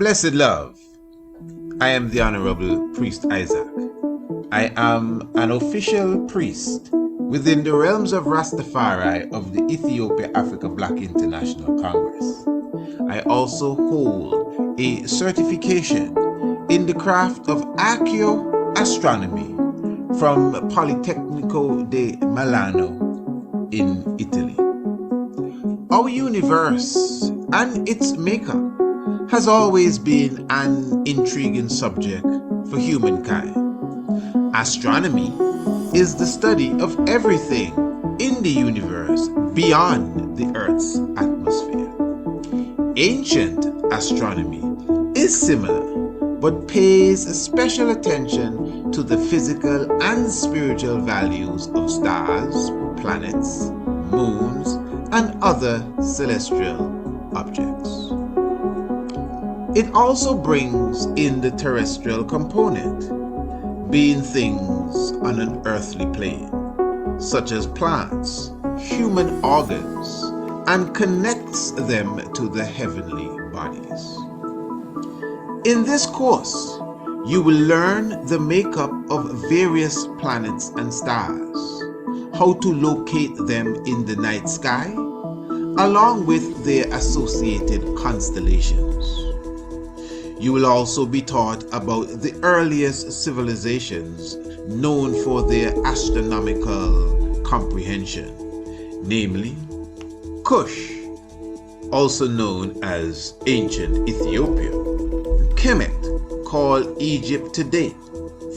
Blessed love, I am the Honorable Priest Isaac. I am an official priest within the realms of Rastafari of the Ethiopia Africa Black International Congress. I also hold a certification in the craft of ARCHAEOASTRONOMY from Politecnico di Milano in Italy. Our universe and its makeup has always been an intriguing subject for humankind. Astronomy is the study of everything in the universe beyond the Earth's atmosphere. Ancient astronomy is similar, but pays special attention to the physical and spiritual values of stars, planets, moons, and other celestial objects. It also brings in the terrestrial component, being things on an earthly plane, such as plants, human organs, and connects them to the heavenly bodies. In this course, you will learn the makeup of various planets and stars, how to locate them in the night sky, along with their associated constellations. You will also be taught about the earliest civilizations known for their astronomical comprehension, namely Kush, also known as ancient Ethiopia, Kemet, called Egypt today,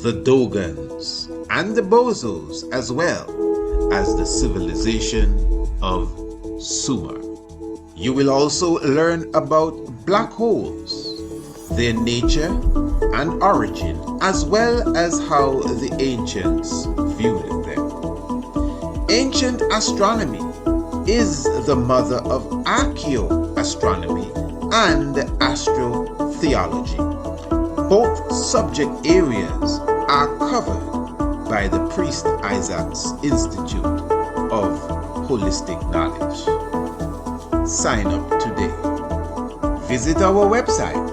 the Dogons, and the Bozos, as well as the civilization of Sumer. You will also learn about black holes, their nature and origin, as well as how the ancients viewed them. Ancient astronomy is the mother of archaeoastronomy and astrotheology. Both subject areas are covered by the Priest Isaac's Institute of Holistic Knowledge. Sign up today. Visit our website,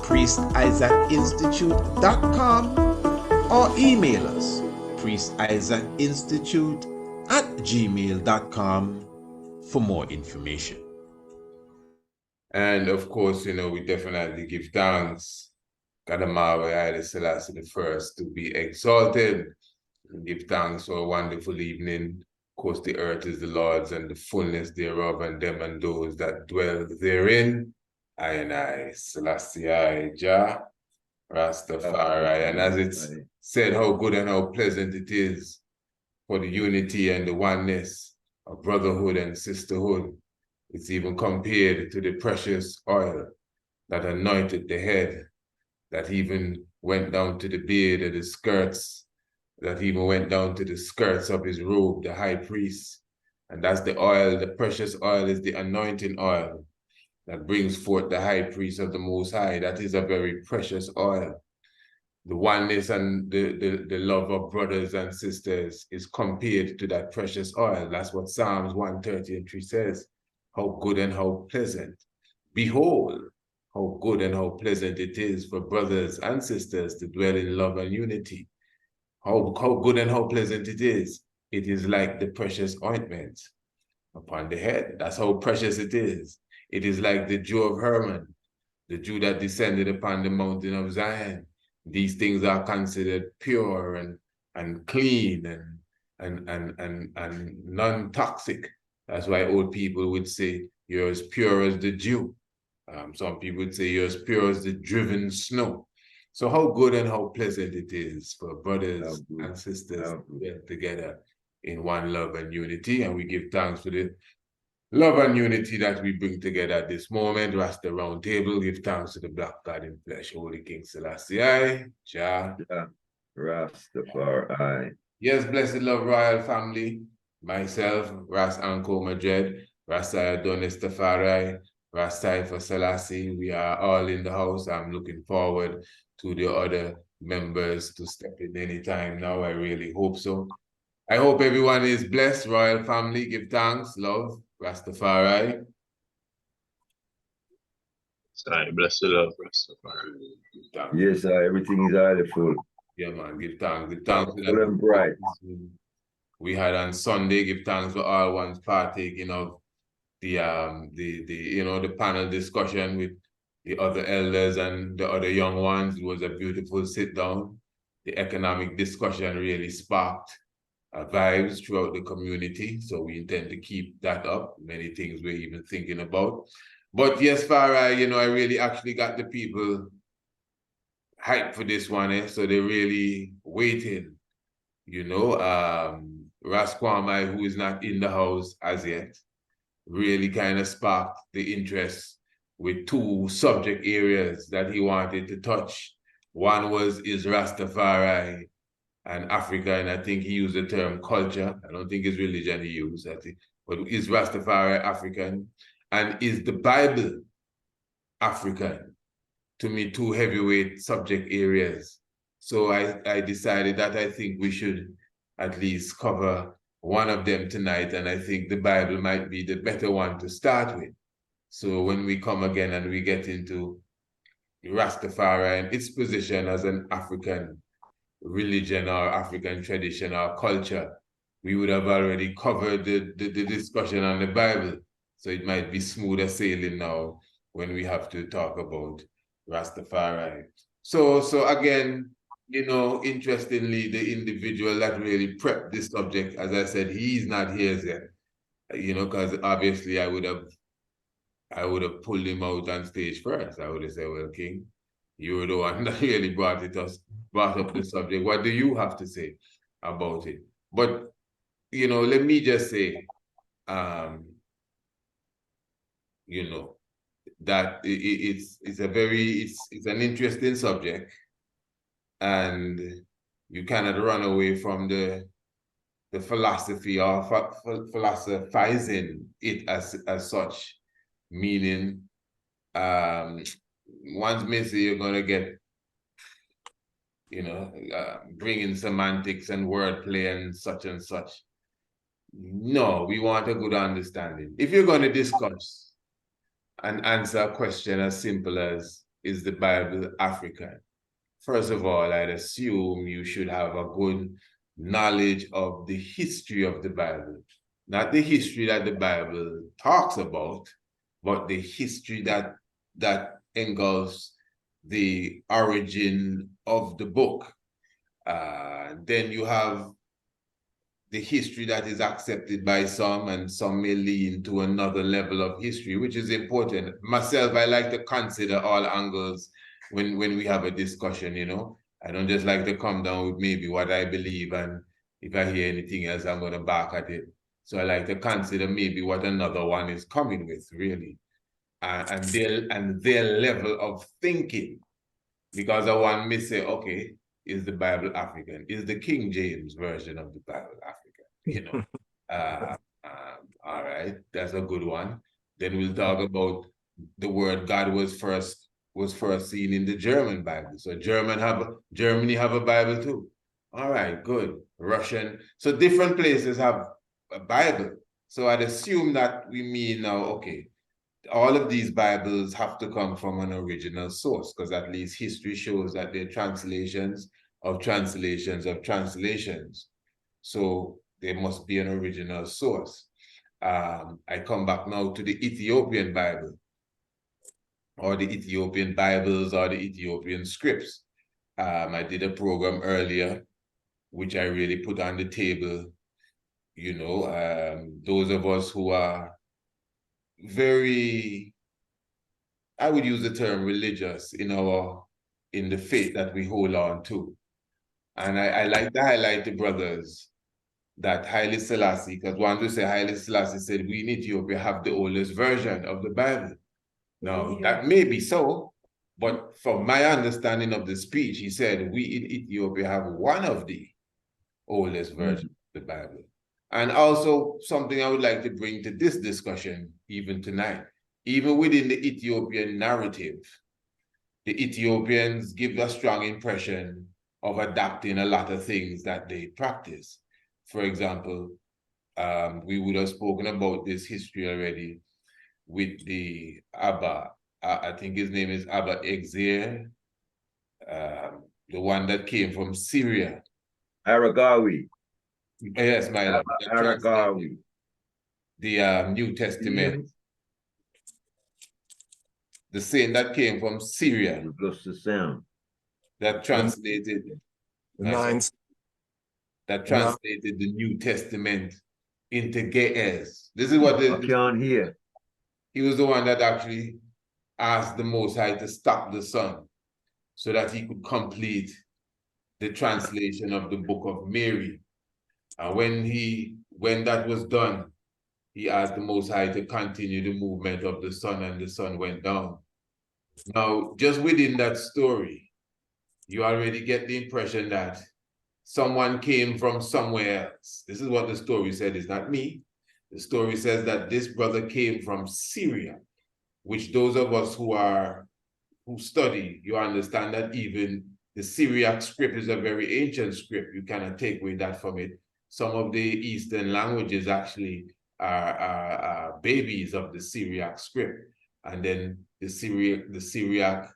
priestisaacinstitute.com, or email us, priestisaacinstitute@gmail.com, for more information. And of course, we definitely give thanks, Kadamawa Haile Selassie the First, to be exalted, and give thanks for a wonderful evening. Of course, the earth is the Lord's and the fullness thereof, and them and those that dwell therein. I, Selassie, Jah, Rastafari. And as it's said, how good and how pleasant it is for the unity and the oneness of brotherhood and sisterhood. It's even compared to the precious oil that anointed the head, that even went down to the beard of the skirts, that even went down to the skirts of his robe, the high priest. And that's the oil, the precious oil is the anointing oil that brings forth the high priest of the Most High. That is a very precious oil. The oneness and the love of brothers and sisters is compared to that precious oil. That's what Psalms 133 says. How good and how pleasant. Behold, how good and how pleasant it is for brothers and sisters to dwell in love and unity. How good and how pleasant it is. It is like the precious ointment upon the head. That's how precious it is. It is like the dew of Hermon, the dew that descended upon the mountain of Zion. These things are considered pure and clean and non-toxic. That's why old people would say, you're as pure as the dew. Some people would say, you're as pure as the driven snow. So how good and how pleasant it is for brothers and sisters to get together in one love and unity. And we give thanks for the love and unity that we bring together at this moment. Rasta Round Table, give thanks to the Black God in Flesh, Holy King Selassie, Jah, Rastafari. Yes, blessed love royal family. Myself, Ras Anko Madred, Rasta Adonis Tafari, Rasta for Selassie. We are all in the house. I'm looking forward to the other members to step in anytime now. I really hope so. I hope everyone is blessed, royal family. Give thanks, love, Rastafari. Sorry, bless the Lord, Rastafari. Yes, sir. Everything is highly full. Yeah, man. Give thanks. Give thanks for Full and bright. we had on Sunday. Give thanks for all ones partaking of the the panel discussion with the other elders and the other young ones. It was a beautiful sit down. The economic discussion really sparked vibes throughout the community. So we intend to keep that up. Many things we're even thinking about. But yes, Farah, I really actually got the people hyped for this one, so they're really waiting. Rasquamai, who is not in the house as yet, really kind of sparked the interest with two subject areas that he wanted to touch. One is Rastafari and Africa, and I think he used the term culture. I don't think it's religion he used, but is Rastafari African? And is the Bible African? To me, two heavyweight subject areas. So I decided that I think we should at least cover one of them tonight, and I think the Bible might be the better one to start with. So when we come again and we get into Rastafari and its position as an African religion or African tradition or culture, we would have already covered the discussion on the Bible. So it might be smoother sailing now when we have to talk about Rastafari. So again, interestingly, the individual that really prepped this subject, as I said, he's not here yet, because obviously I would have pulled him out on stage first. I would have said, well, King, you were the one that really brought up the subject. What do you have to say about it? But, let me just say, that it's an interesting subject, and you cannot run away from the philosophy or philosophizing it as such, meaning once may say you're going to get bring in semantics and wordplay and such. No, we want a good understanding. If you're going to discuss and answer a question as simple as, is the Bible African? First of all, I'd assume you should have a good knowledge of the history of the Bible. Not the history that the Bible talks about, but the history that engulfs the origin of the book. Then you have the history that is accepted by some, and some may lean to another level of history, which is important. Myself, I like to consider all angles when we have a discussion, I don't just like to come down with maybe what I believe, and if I hear anything else, I'm going to back at it. So I like to consider maybe what another one is coming with, really, and their level of thinking. Because one may say, okay, is the Bible African? Is the King James version of the Bible African? All right, that's a good one. Then we'll talk about the word God was first seen in the German Bible. So Germany have a Bible too. All right, good. Russian. So different places have a Bible. So I'd assume that we mean now, okay, all of these Bibles have to come from an original source, because at least history shows that they're translations of translations of translations. So there must be an original source. I come back now to the Ethiopian Bible, or the Ethiopian Bibles, or the Ethiopian scripts. I did a program earlier, which I really put on the table. Those of us who are very, I would use the term religious in the faith that we hold on to. And I like to highlight the brothers that Haile Selassie, because one will say Haile Selassie said, we in Ethiopia have the oldest version of the Bible. Now, that may be so, but from my understanding of the speech, he said, we in Ethiopia have one of the oldest versions of the Bible. And also something I would like to bring to this discussion, even tonight, even within the Ethiopian narrative, the Ethiopians give a strong impression of adapting a lot of things that they practice. For example, we would have spoken about this history already with the Abba I think his name is Abba Exir, the one that came from Syria. ARCHAEOASTRONOMY. Yes, my love. That translated ARCHAEOASTRONOMY. the New Testament. The saint that came from Syria. Plus the sound. That translated. Nines. That translated the New Testament into Ge'ez. This is what I can't hear. He was the one that actually asked the Most High to stop the sun so that he could complete the translation of the Book of Mary. And when that was done, he asked the Most High to continue the movement of the sun, and the sun went down. Now, just within that story, you already get the impression that someone came from somewhere else. This is what the story said, it's not me. The story says that this brother came from Syria, which those of us who study, you understand that even the Syriac script is a very ancient script. You cannot take away that from it. Some of the Eastern languages actually are babies of the Syriac script. And then the Syriac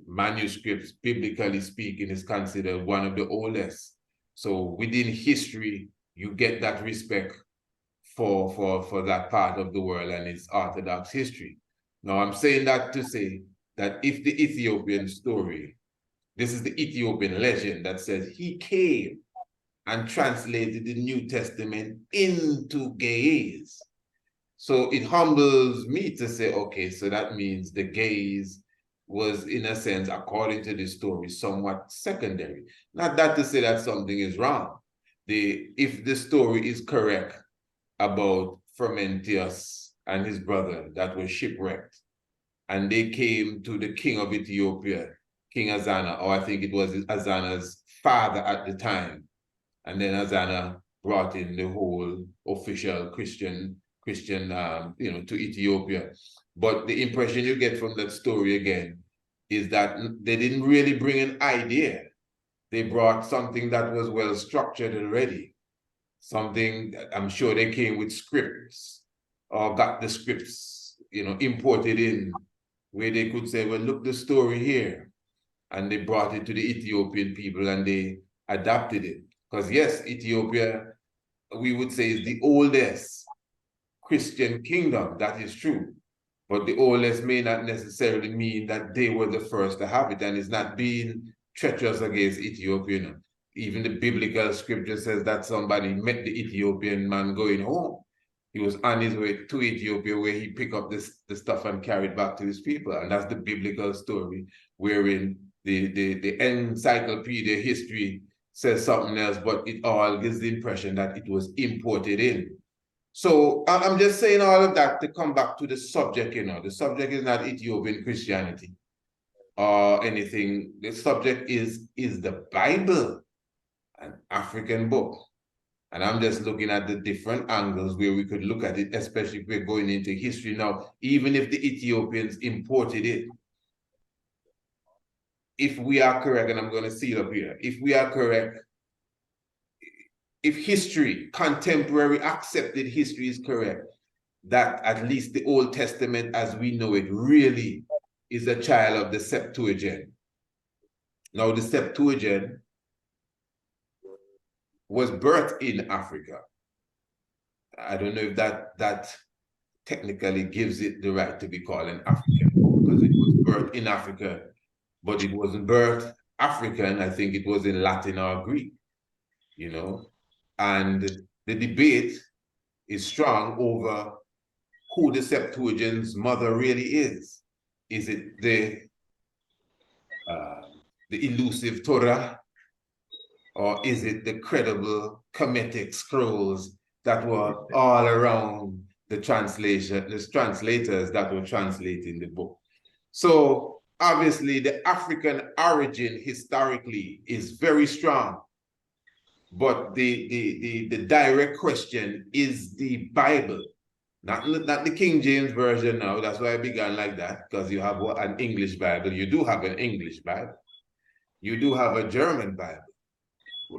manuscripts, biblically speaking, is considered one of the oldest. So within history, you get that respect for that part of the world and its Orthodox history. Now, I'm saying that to say that if the Ethiopian story, this is the Ethiopian legend that says he came and translated the New Testament into Ge'ez. So it humbles me to say, okay, so that means the Ge'ez was, in a sense, according to the story, somewhat secondary. Not that to say that something is wrong. If the story is correct about Frumentius and his brother that were shipwrecked, and they came to the king of Ethiopia, King Azana, or I think it was Azana's father at the time, and then Azana brought in the whole official Christian, to Ethiopia. But the impression you get from that story again is that they didn't really bring an idea. They brought something that was well structured already. Something that I'm sure they came with scripts or got the scripts, imported in, where they could say, well, look the story here. And they brought it to the Ethiopian people and they adapted it. Because yes, Ethiopia, we would say, is the oldest Christian kingdom. That is true. But the oldest may not necessarily mean that they were the first to have it, and it's not being treacherous against Ethiopia. Even the biblical scripture says that somebody met the Ethiopian man going home. He was on his way to Ethiopia, where he picked up the stuff and carried back to his people. And that's the biblical story, wherein the encyclopedia history says something else, but it all gives the impression that it was imported in. So I'm just saying all of that to come back to the subject, The subject is not Ethiopian Christianity or anything. The subject is the Bible, an African book. And I'm just looking at the different angles where we could look at it, especially if we're going into history now. Even if the Ethiopians imported it, if we are correct, and I'm going to see it up here, if we are correct, if history, contemporary accepted history is correct, that at least the Old Testament as we know it really is a child of the Septuagint. Now the Septuagint was birthed in Africa. I don't know if that technically gives it the right to be called an African book, because it was birthed in Africa, but it wasn't birthed African. I think it was in Latin or Greek, And the debate is strong over who the Septuagint's mother really is. Is it the elusive Torah, or is it the credible Kemetic scrolls that were all around the translators that were translating the book? So obviously the African origin historically is very strong. But the direct question is the Bible, not the King James Version now. That's why I began like that, because you have an English Bible. You do have an English Bible. You do have a German Bible.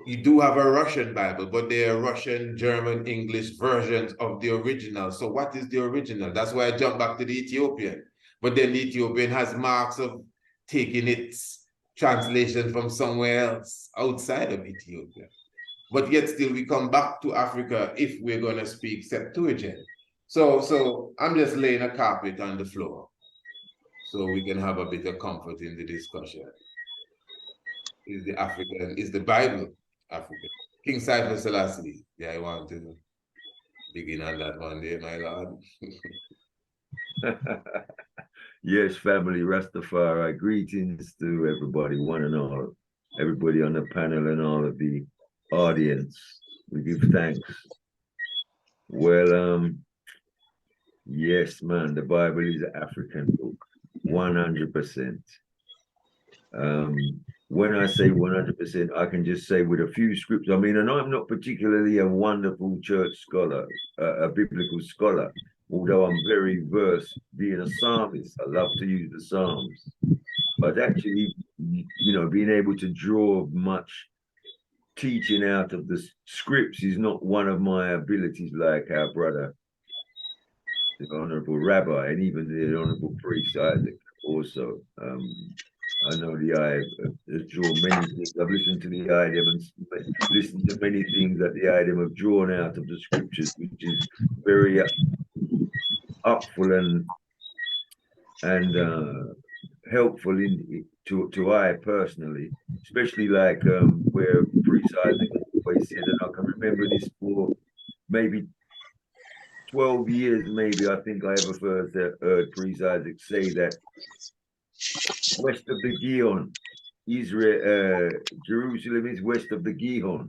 You do have a Russian Bible, but they are Russian, German, English versions of the original. So what is the original? That's why I jump back to the Ethiopian. But then the Ethiopian has marks of taking its translation from somewhere else outside of Ethiopia. But yet still we come back to Africa if we're going to speak Septuagint. So I'm just laying a carpet on the floor so we can have a bit of comfort in the discussion. Is the Bible African? King Cyprus Selassie. Yeah, I want to begin on that one day, my lord. Yes, family Rastafari. Greetings to everybody, one and all, everybody on the panel and all of the audience. We give thanks. Well, yes, man, the Bible is an African book, 100%. When I say 100%, I can just say with a few scripts. I mean, and I'm not particularly a wonderful church scholar, a biblical scholar, although I'm very versed being a psalmist. I love to use the Psalms. But actually, you know, being able to draw much teaching out of the scripts is not one of my abilities, like our brother, the Honorable Rabbi, and even the Honorable Priest Isaac also. I know the eye has drawn many things. I've listened to the item and listened to many things that the item have drawn out of the scriptures, which is very upful and helpful to I personally, especially like where Priest Isaac always said, and I can remember this for maybe 12 years, maybe I think I ever first heard Priest Isaac say that west of the Gihon, Israel, Jerusalem is west of the Gihon.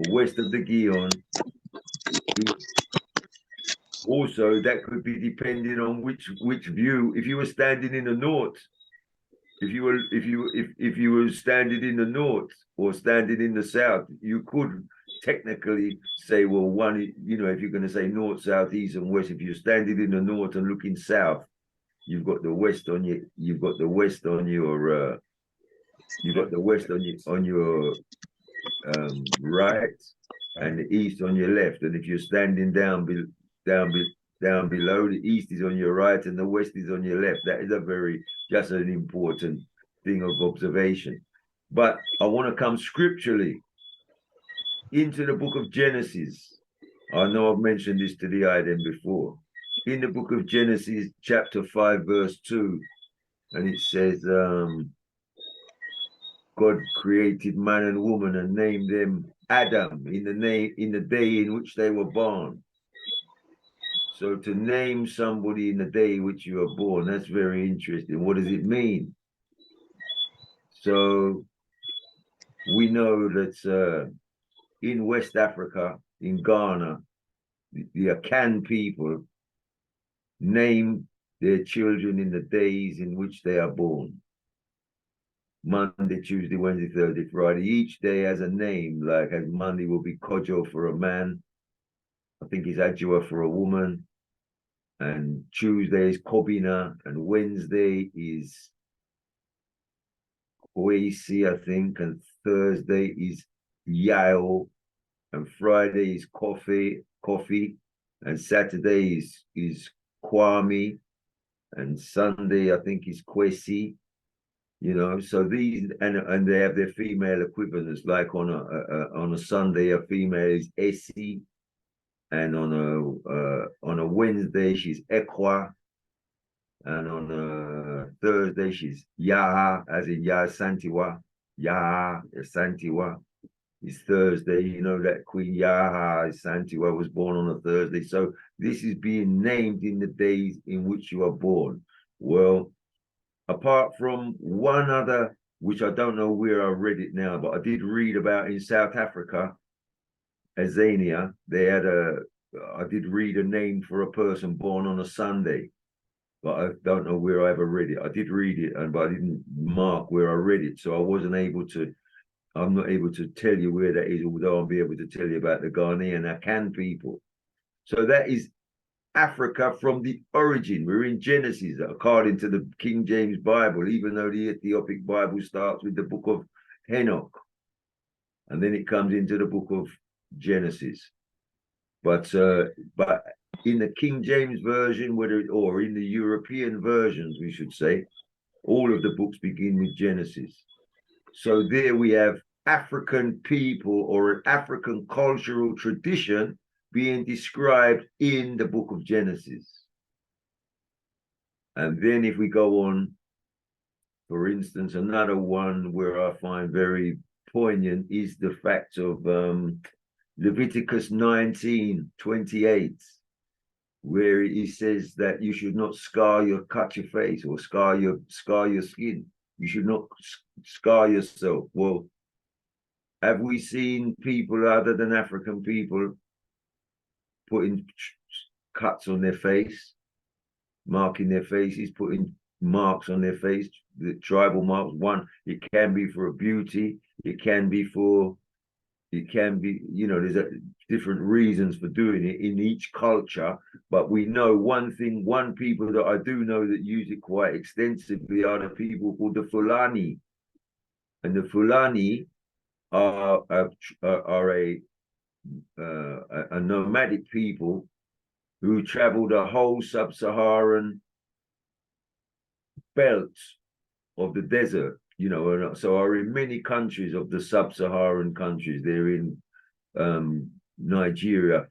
West of the Gihon. Also, that could be depending on which view. If you were standing in the north, if you were standing in the north or standing in the south, you could technically say, well, one, you know, if you're going to say north, south, east, and west, if you're standing in the north and looking south, you've got the west on your, you've got the west on your right, and the east on your left. And if you're standing down below, the east is on your right and the west is on your left. That is just an important thing of observation. But I want to come scripturally into the book of Genesis. I know I've mentioned this to the item before. In the book of Genesis, chapter 5, verse 2, and it says, God created man and woman and named them Adam in the day in which they were born. So to name somebody in the day in which you were born, that's very interesting. What does it mean? So we know that in West Africa, in Ghana, the Akan people name their children in the days in which they are born. Monday, Tuesday, Wednesday, Thursday, Friday. Each day has a name, like as Monday will be Kojo for a man. I think it's Adjua for a woman. And Tuesday is Kobina. And Wednesday is Kwesi, I think. And Thursday is Yao. And Friday is Coffee. And Saturday is Kwame. And Sunday, I think, is Kwesi. You know, so these and they have their female equivalents. Like on a Sunday, a female is Essie, and on a Wednesday she's Ekwa, and on a Thursday she's Yaha, as in Yah Santiwa. Yaha Santiwa is Thursday. You know that Queen Yaha Santiwa was born on a Thursday. So this is being named in the days in which you are born. Well, apart from one other, which I don't know where I read it now, but I did read about in South Africa, Azania, I did read a name for a person born on a Sunday, but I don't know where I ever read it. I did read it, but I didn't mark where I read it, so I'm not able to tell you where that is, although I'll be able to tell you about the Ghanaian Akan people. So that is Africa from the origin. We're in Genesis, according to the King James Bible, even though the Ethiopic Bible starts with the book of Enoch, and then it comes into the book of Genesis. But in the King James Version, or in the European versions, we should say, all of the books begin with Genesis. So there we have African people or an African cultural tradition being described in the book of Genesis. And then if we go on, for instance, another one where I find very poignant is the fact of Leviticus 19:28, where he says that you should not cut your face or scar your skin. You should not scar yourself. Well, have we seen people other than African people putting cuts on their face, marking their faces, putting marks on their face, the tribal marks? One, it can be for a beauty, it can be, there's different reasons for doing it in each culture. But we know one people that I do know that use it quite extensively are the people called the Fulani. And the Fulani are a nomadic people who travel the whole sub-Saharan belt of the desert, and so are in many countries of the sub-Saharan countries. They're in Nigeria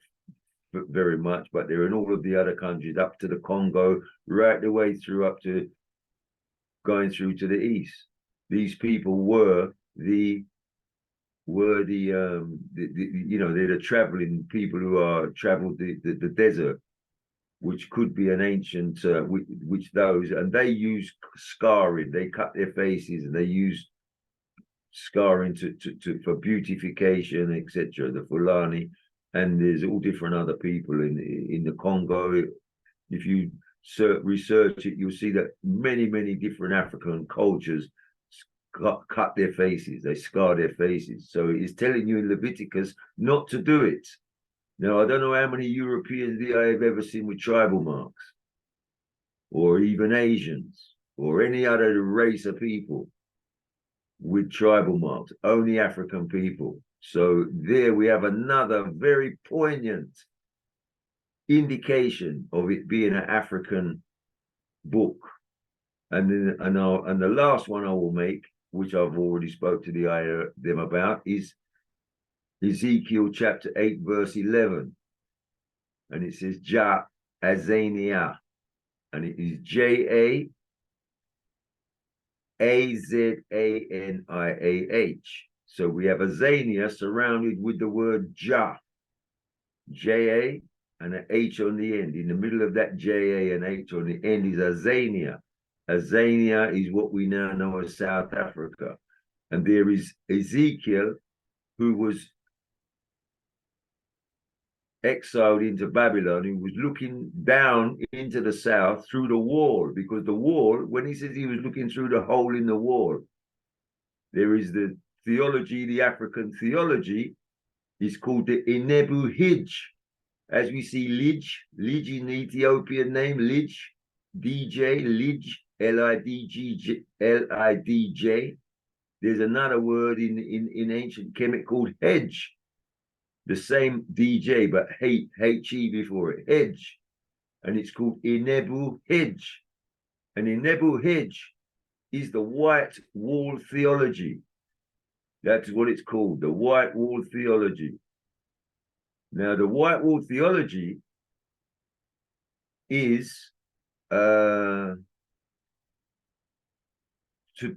very much, but they're in all of the other countries up to the Congo, right the way through going through to the east. These people were the they're the traveling people who traveled the desert, which could be an ancient, and they use scarring. They cut their faces and they use scarring for beautification, etc. The Fulani, and there's all different other people in the Congo. If you research it, you'll see that many different African cultures cut their faces, they scar their faces. So it's telling you in Leviticus not to do it. Now, I don't know how many Europeans I have ever seen with tribal marks, or even Asians, or any other race of people with tribal marks, only African people. So there we have another very poignant indication of it being an African book. And the last one I will make, which I've already spoke to them about, is Ezekiel chapter 8, verse 11. And it says Ja Azania, and it is Jaazaniah. So we have Azania surrounded with the word Ja, J-A, and an H on the end. In the middle of that J-A and H on the end is Azania. Azania is what we now know as South Africa. And there is Ezekiel, who was exiled into Babylon, who was looking down into the south through the wall, because the wall, when he says he was looking through the hole in the wall, there is the theology, the African theology is called the Inebu Hij. As we see Lij in the Ethiopian name, Lij, DJ, Lij, Lidj. There's another word in ancient Kemet called hedge. The same DJ, but H-E before it, hedge. And it's called Inebu Hij. And Inebu Hij is the white wall theology. That's what it's called, the white wall theology. Now, the white wall theology is to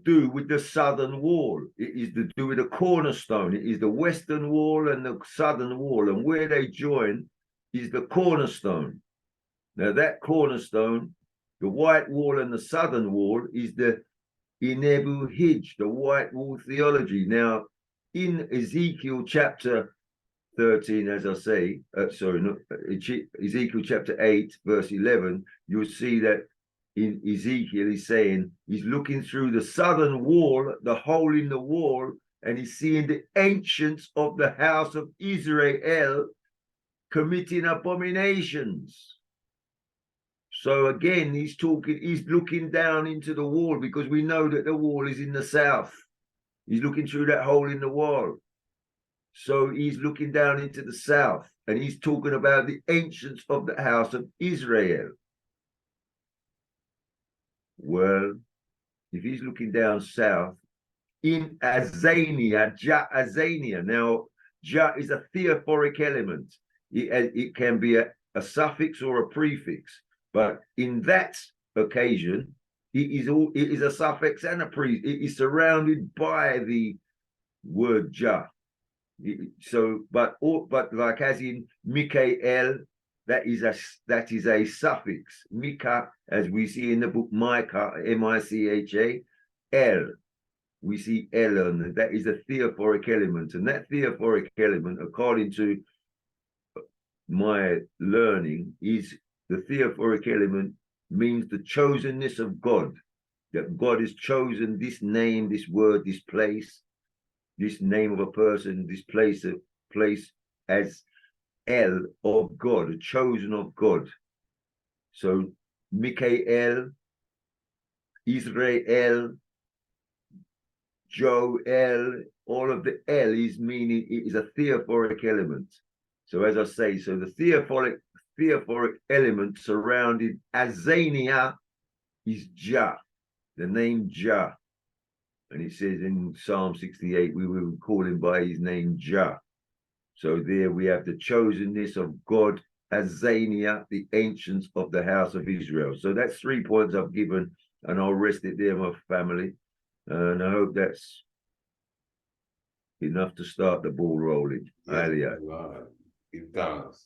do with the southern wall. It is to do with the cornerstone. It is the western wall and the southern wall, and where they join is the cornerstone. Now that cornerstone, the white wall and the southern wall, is the Inebu Hij, the white wall theology. Now in Ezekiel chapter 13, as I say, Ezekiel chapter 8, verse 11, you'll see that in Ezekiel, he's saying he's looking through the southern wall, the hole in the wall, and he's seeing the ancients of the house of Israel committing abominations. So again, he's looking down into the wall, because we know that the wall is in the south. He's looking through that hole in the wall. So he's looking down into the south, and he's talking about the ancients of the house of Israel. Well, if he's looking down south, in Azania, Ja Azania. Now, Ja is a theophoric element. It can be a suffix or a prefix, but in that occasion, it is a suffix and a prefix. It is surrounded by the word Ja. But like as in Mikael, that is a suffix. Mika, as we see in the book Micah, Micha, El. We see Elon, that is a theophoric element. And that theophoric element, according to my learning, is the theophoric element means the chosenness of God. That God has chosen this name, this word, this place, this name of a person, this place as El of God, a chosen of God. So Mikael, Israel, Joel, all of the L is meaning it is a theophoric element. So as I say, so the theophoric element surrounding Azania is Jah, the name Jah. And it says in Psalm 68, we will call him by his name Jah. So there we have the chosenness of God, Azania, the ancients of the house of Israel. So that's 3 points I've given, and I'll rest it there, my family. And I hope that's enough to start the ball rolling. Yeah, give thanks.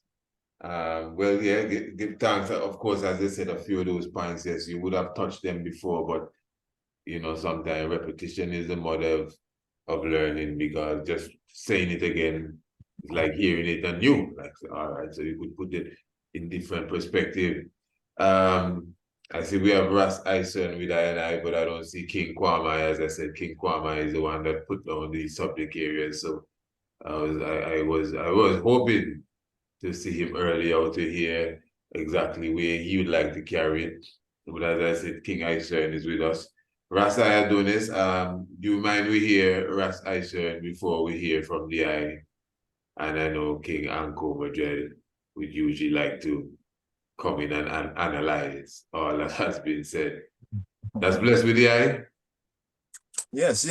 Well, yeah, give thanks. Of course, as I said, a few of those points, yes, you would have touched them before, but you know, sometimes repetition is the mother of learning, because just saying it again is like hearing it anew. Like, all right, so you could put it in different perspective. I see we have Rasta with I, but I don't see King Kwame. As I said, King Kwame is the one that put down these subject areas. So I was hoping to see him early out to hear exactly where he would like to carry it. But as I said, King Isern is with us. Rasta Adonis, do you mind we hear Rasta Isern before we hear from the eye? And I know King Anko Madrid would usually like to come in and analyze all that has been said. That's blessed with the eye? Yes.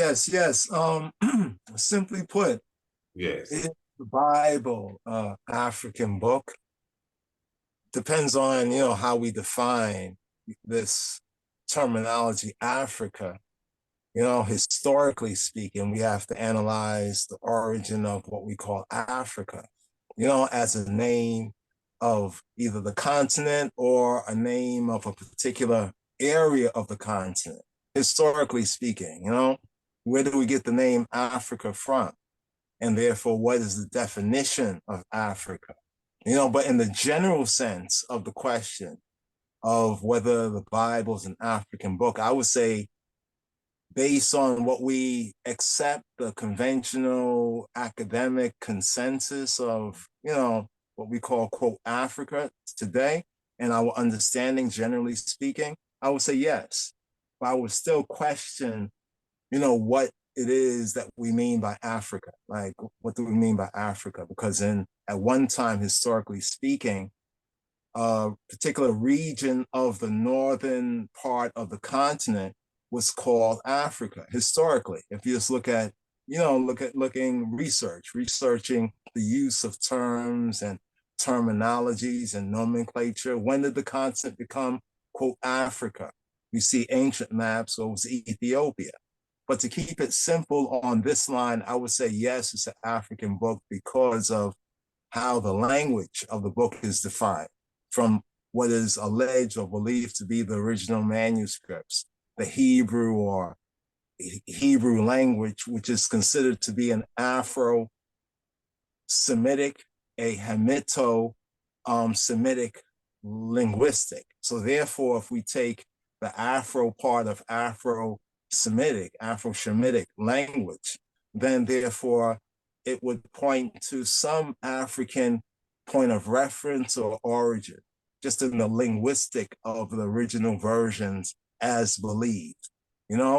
Simply put, yes, the Bible, African book, depends on how we define this terminology, Africa. Historically speaking, we have to analyze the origin of what we call Africa, as a name of either the continent or a name of a particular area of the continent. Historically speaking, where do we get the name Africa from? And therefore, what is the definition of Africa? But in the general sense of the question of whether the Bible is an African book, I would say, based on what we accept, the conventional academic consensus of, what we call, quote, Africa today, and our understanding, generally speaking, I would say yes. But I would still question, what it is that we mean by Africa. Like, what do we mean by Africa? Because at one time, historically speaking, a particular region of the northern part of the continent was called Africa historically. If you just look at, researching the use of terms and terminologies and nomenclature. When did the continent become, quote, Africa? You see ancient maps, so it was Ethiopia. But to keep it simple on this line, I would say yes, it's an African book because of how the language of the book is defined from what is alleged or believed to be the original manuscripts, the Hebrew or Hebrew language, which is considered to be an Afro-Semitic, a Hamito-Semitic linguistic. So therefore, if we take the Afro part of Afro-Semitic language, then therefore it would point to some African point of reference or origin, just in the linguistic of the original versions as believed,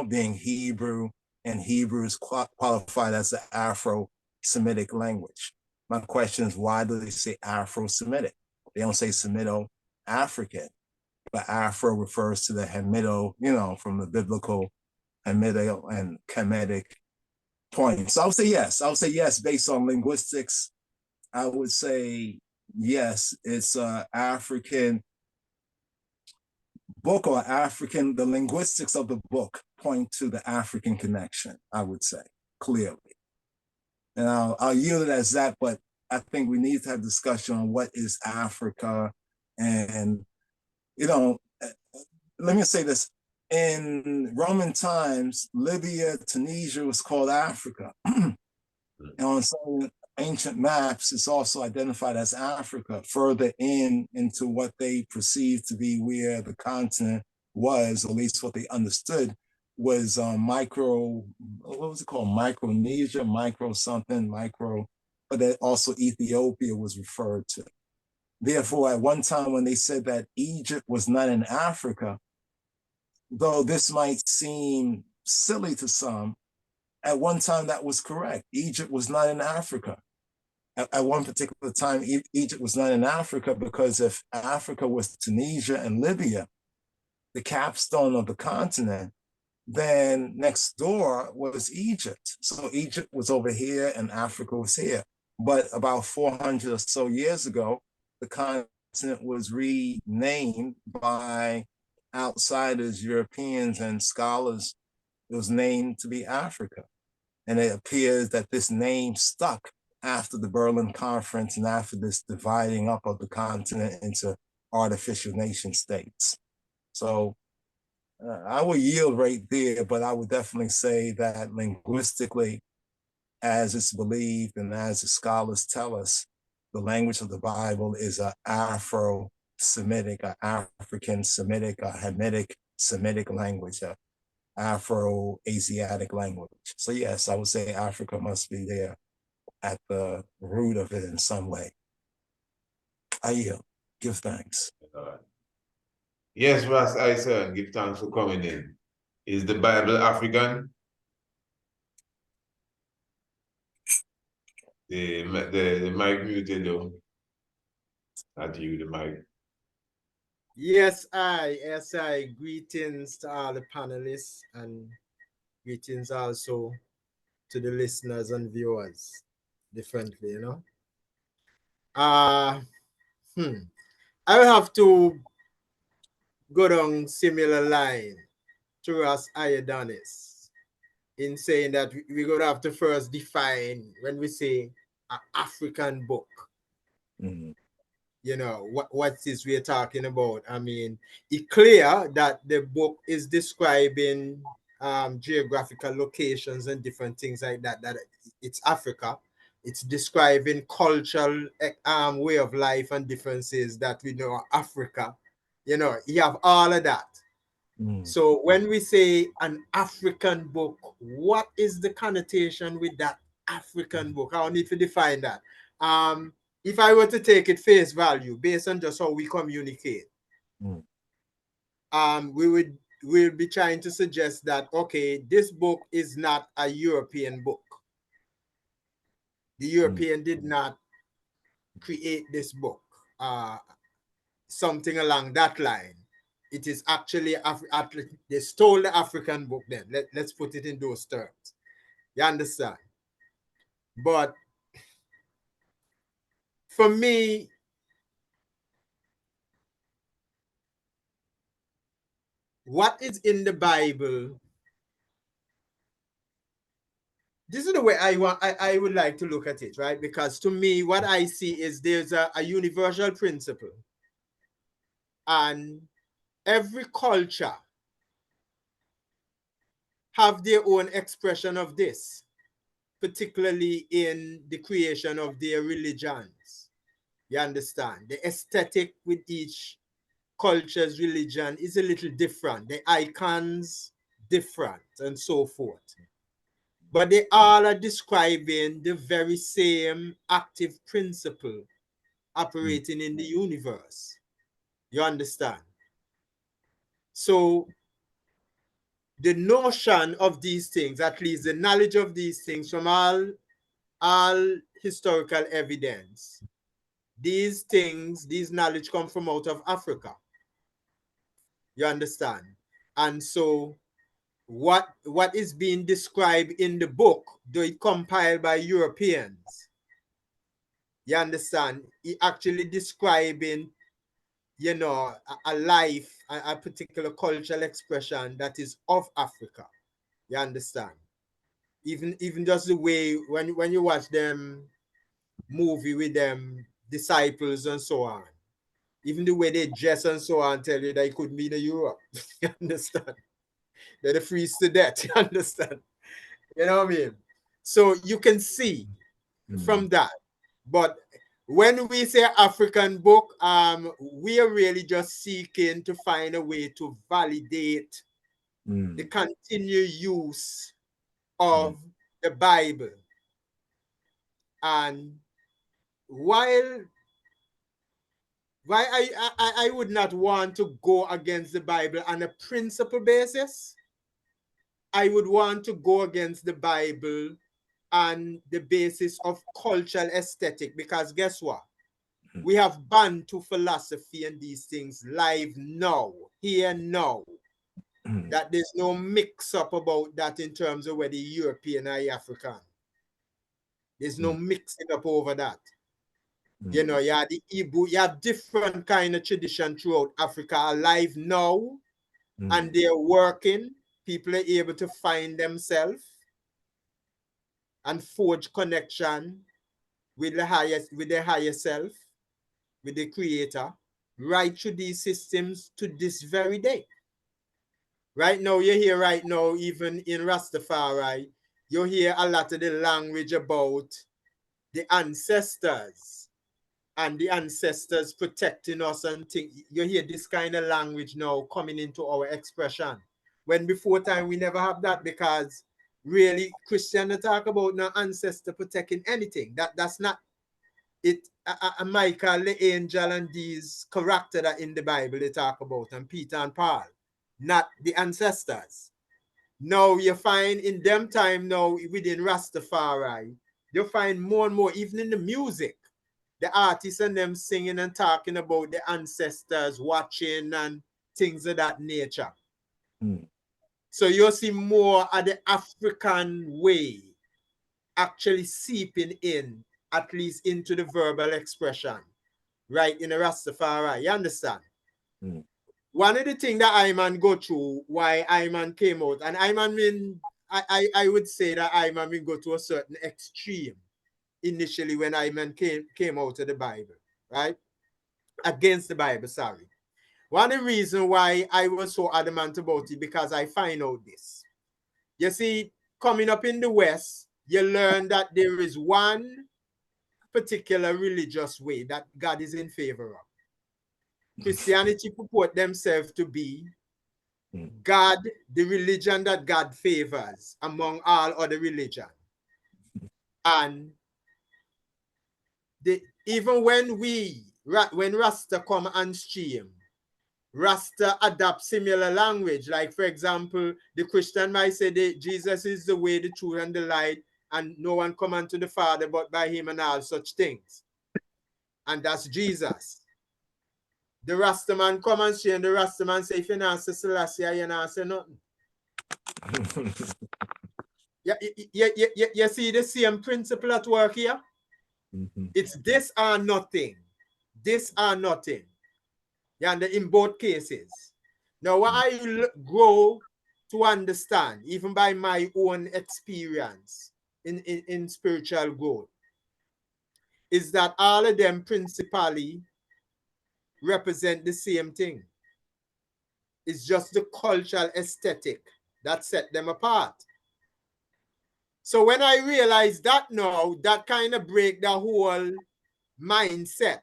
being Hebrew, and Hebrew is qualified as the Afro-Semitic language. My question is, why do they say Afro-Semitic? They don't say Semito-African, but Afro refers to the Hamitic, you know, from the biblical Hamitic and Kemetic point. So I would say yes. I would say yes, based on linguistics. I would say yes, it's African book or African, the linguistics of the book point to the African connection, I would say, clearly. And I'll yield it as that, but I think we need to have discussion on what is Africa. And, you know, let me say this. In Roman times, Libya, Tunisia was called Africa. And on some ancient maps, it's also identified as Africa, further into what they perceived to be where the continent was, or at least what they understood was what was it called? Micronesia, micro something, micro, but that also Ethiopia was referred to. Therefore, at one time when they said that Egypt was not in Africa, though this might seem silly to some, at one time that was correct. Egypt was not in Africa. At one particular time, Egypt was not in Africa, because if Africa was Tunisia and Libya, the capstone of the continent, then next door was Egypt. So Egypt was over here and Africa was here. But about 400 or so years ago, the continent was renamed by outsiders, Europeans and scholars. It was named to be Africa. And it appears that this name stuck after the Berlin Conference and after this dividing up of the continent into artificial nation states. So I would yield right there, but I would definitely say that linguistically, as it's believed and as the scholars tell us, the language of the Bible is an Afro-Semitic, an African-Semitic, a Hamitic Semitic language, an Afro-Asiatic language. So yes, I would say Africa must be there at the root of it in some way. I yield. Give thanks. Yes, Ras Isa, give thanks for coming in. Is the Bible African? The mic muted though. Not you, the mic. Yes, I. Greetings to all the panelists and greetings also to the listeners and viewers differently, you know. I will have to go down similar line to Ras Adonis in saying that we're going to have to first define when we say an African book. Mm-hmm. You know, what is we're talking about. I mean, it's clear that the book is describing geographical locations and different things like that, that it's Africa. It's describing cultural way of life and differences that we know are Africa. You know, you have all of that. So when we say an African book, what is the connotation with that African book? I need to define that. If I were to take it face value based on just how we communicate, we'll be trying to suggest that, okay, this book is not a European book. The European did not create this book. Something along that line. It is actually, they stole the African book then. Let's put it in those terms. You understand? But for me, what is in the Bible, this is the way I would like to look at it, right? Because to me, what I see is there's a universal principle. And every culture have their own expression of this, particularly in the creation of their religions. You understand? The aesthetic with each culture's religion is a little different. The icons different and so forth. But they all are describing the very same active principle operating in the universe. You understand? So the notion of these things, at least the knowledge of these things from all all historical evidence, these things, these knowledge come from out of Africa. You understand? And so what is being described in the book, though it compiled by Europeans, you understand, it actually describing, you know, a life, a particular cultural expression that is of Africa. You understand? Even just the way when you watch them movie with them disciples and so on, even the way they dress and so on, tell you that it could be in Europe. You understand? They're freeze to death. You understand? You know what I mean? So you can see from that. But when we say African book, we are really just seeking to find a way to validate the continued use of the Bible. And while I would not want to go against the Bible on a principle basis, I would want to go against the Bible on the basis of cultural aesthetic, because guess what? We have Bantu philosophy and these things live now, here now. That there's no mix up about that in terms of whether European or African. There's no mixing up over that. You know, you have the eBook, you have different kind of tradition throughout Africa alive now, and they're working. People are able to find themselves and forge connection with the higher self, with the creator, right through these systems to this very day. Right now, you hear right now, even in Rastafari, you hear a lot of the language about the ancestors and the ancestors protecting us and things. You hear this kind of language now coming into our expression. When before time, we never have that, because really Christian talk about no ancestor protecting anything. That's not it. Michael, the angel, and these characters that in the Bible they talk about, and Peter and Paul, not the ancestors. Now you find in them time now within Rastafari, you find more and more, even in the music, the artists and them singing and talking about the ancestors, watching and things of that nature. So you'll see more of the African way actually seeping in, at least into the verbal expression, right, in the Rastafari. You understand? One of the things that Ayman go through, why Ayman came out, and Ayman mean, I would say that Ayman will go to a certain extreme initially when Ayman came out of the Bible, right? Against the Bible, sorry. One of the reasons why I was so adamant about it, because I find out this. You see, coming up in the West, you learn that there is one particular religious way that God is in favor of. Christianity purport themselves to be God, the religion that God favors among all other religions. And even when Rasta come and stream, Rasta adapt similar language. Like, for example, the Christian might say that Jesus is the way, the truth, and the light, and no one come unto the Father but by him, and all such things. And that's Jesus. The Rasta man come and say, and the Rasta man say, if you not say Selassie, you not say nothing. You see the same principle at work here? It's this or nothing. This or nothing. Yeah, and in both cases. Now, what I grow to understand, even by my own experience in spiritual growth, is that all of them principally represent the same thing. It's just the cultural aesthetic that set them apart. So when I realize that now, that kind of break the whole mindset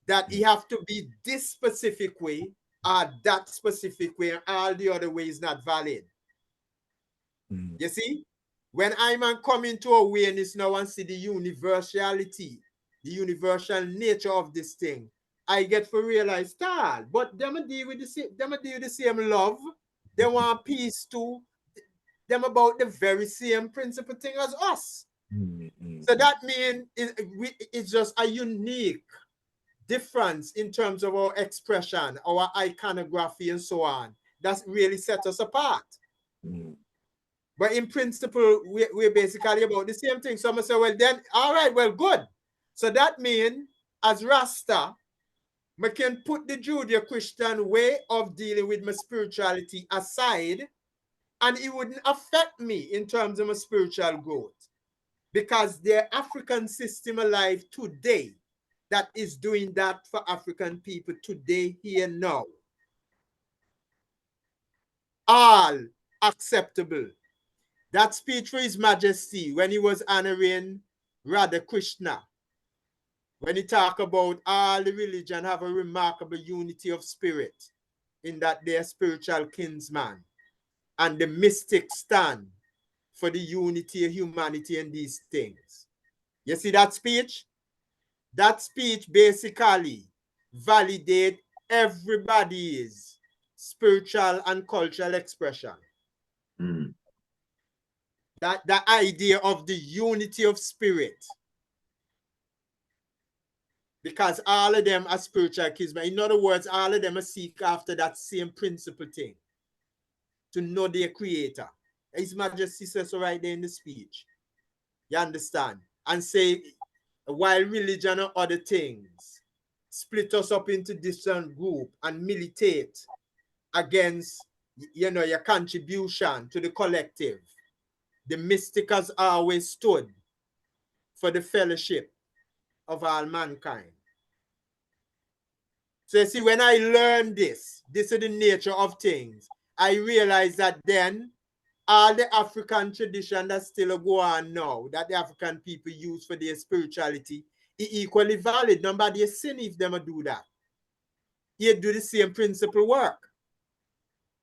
that you have to be this specific way or that specific way, and all the other way is not valid. You see? When I'm coming to awareness now and see the universality, the universal nature of this thing, I get to realize that, but them deal with the same love. They want peace too. Them about the very same principle thing as us. So that means it's just a unique difference in terms of our expression, our iconography, and so on. That's really set us apart. But in principle, we're basically about the same thing. So I'm going to say, well, then, all right, well, good. So that means, as Rasta, I can put the Judeo-Christian way of dealing with my spirituality aside, and it wouldn't affect me in terms of my spiritual growth. Because the African system alive today that is doing that for African people today, here, now. All acceptable. That speech for His Majesty when he was honoring Radha Krishna, when he talked about all the religion have a remarkable unity of spirit in that they are spiritual kinsman, and the mystics stand for the unity of humanity and these things. You see that speech? That speech basically validates everybody's spiritual and cultural expression. That the idea of the unity of spirit. Because all of them are spiritual kinsmen. In other words, all of them are seek after that same principle thing. To know their creator. His Majesty says so right there in the speech. You understand? And say, while religion and other things split us up into different groups and militate against, you know, your contribution to the collective, the mystic has always stood for the fellowship of all mankind. So you see, when I learned this is the nature of things, I realized that then all the African tradition that still go on now, that the African people use for their spirituality, is equally valid. Nobody is sin if them do that. You do the same principle work.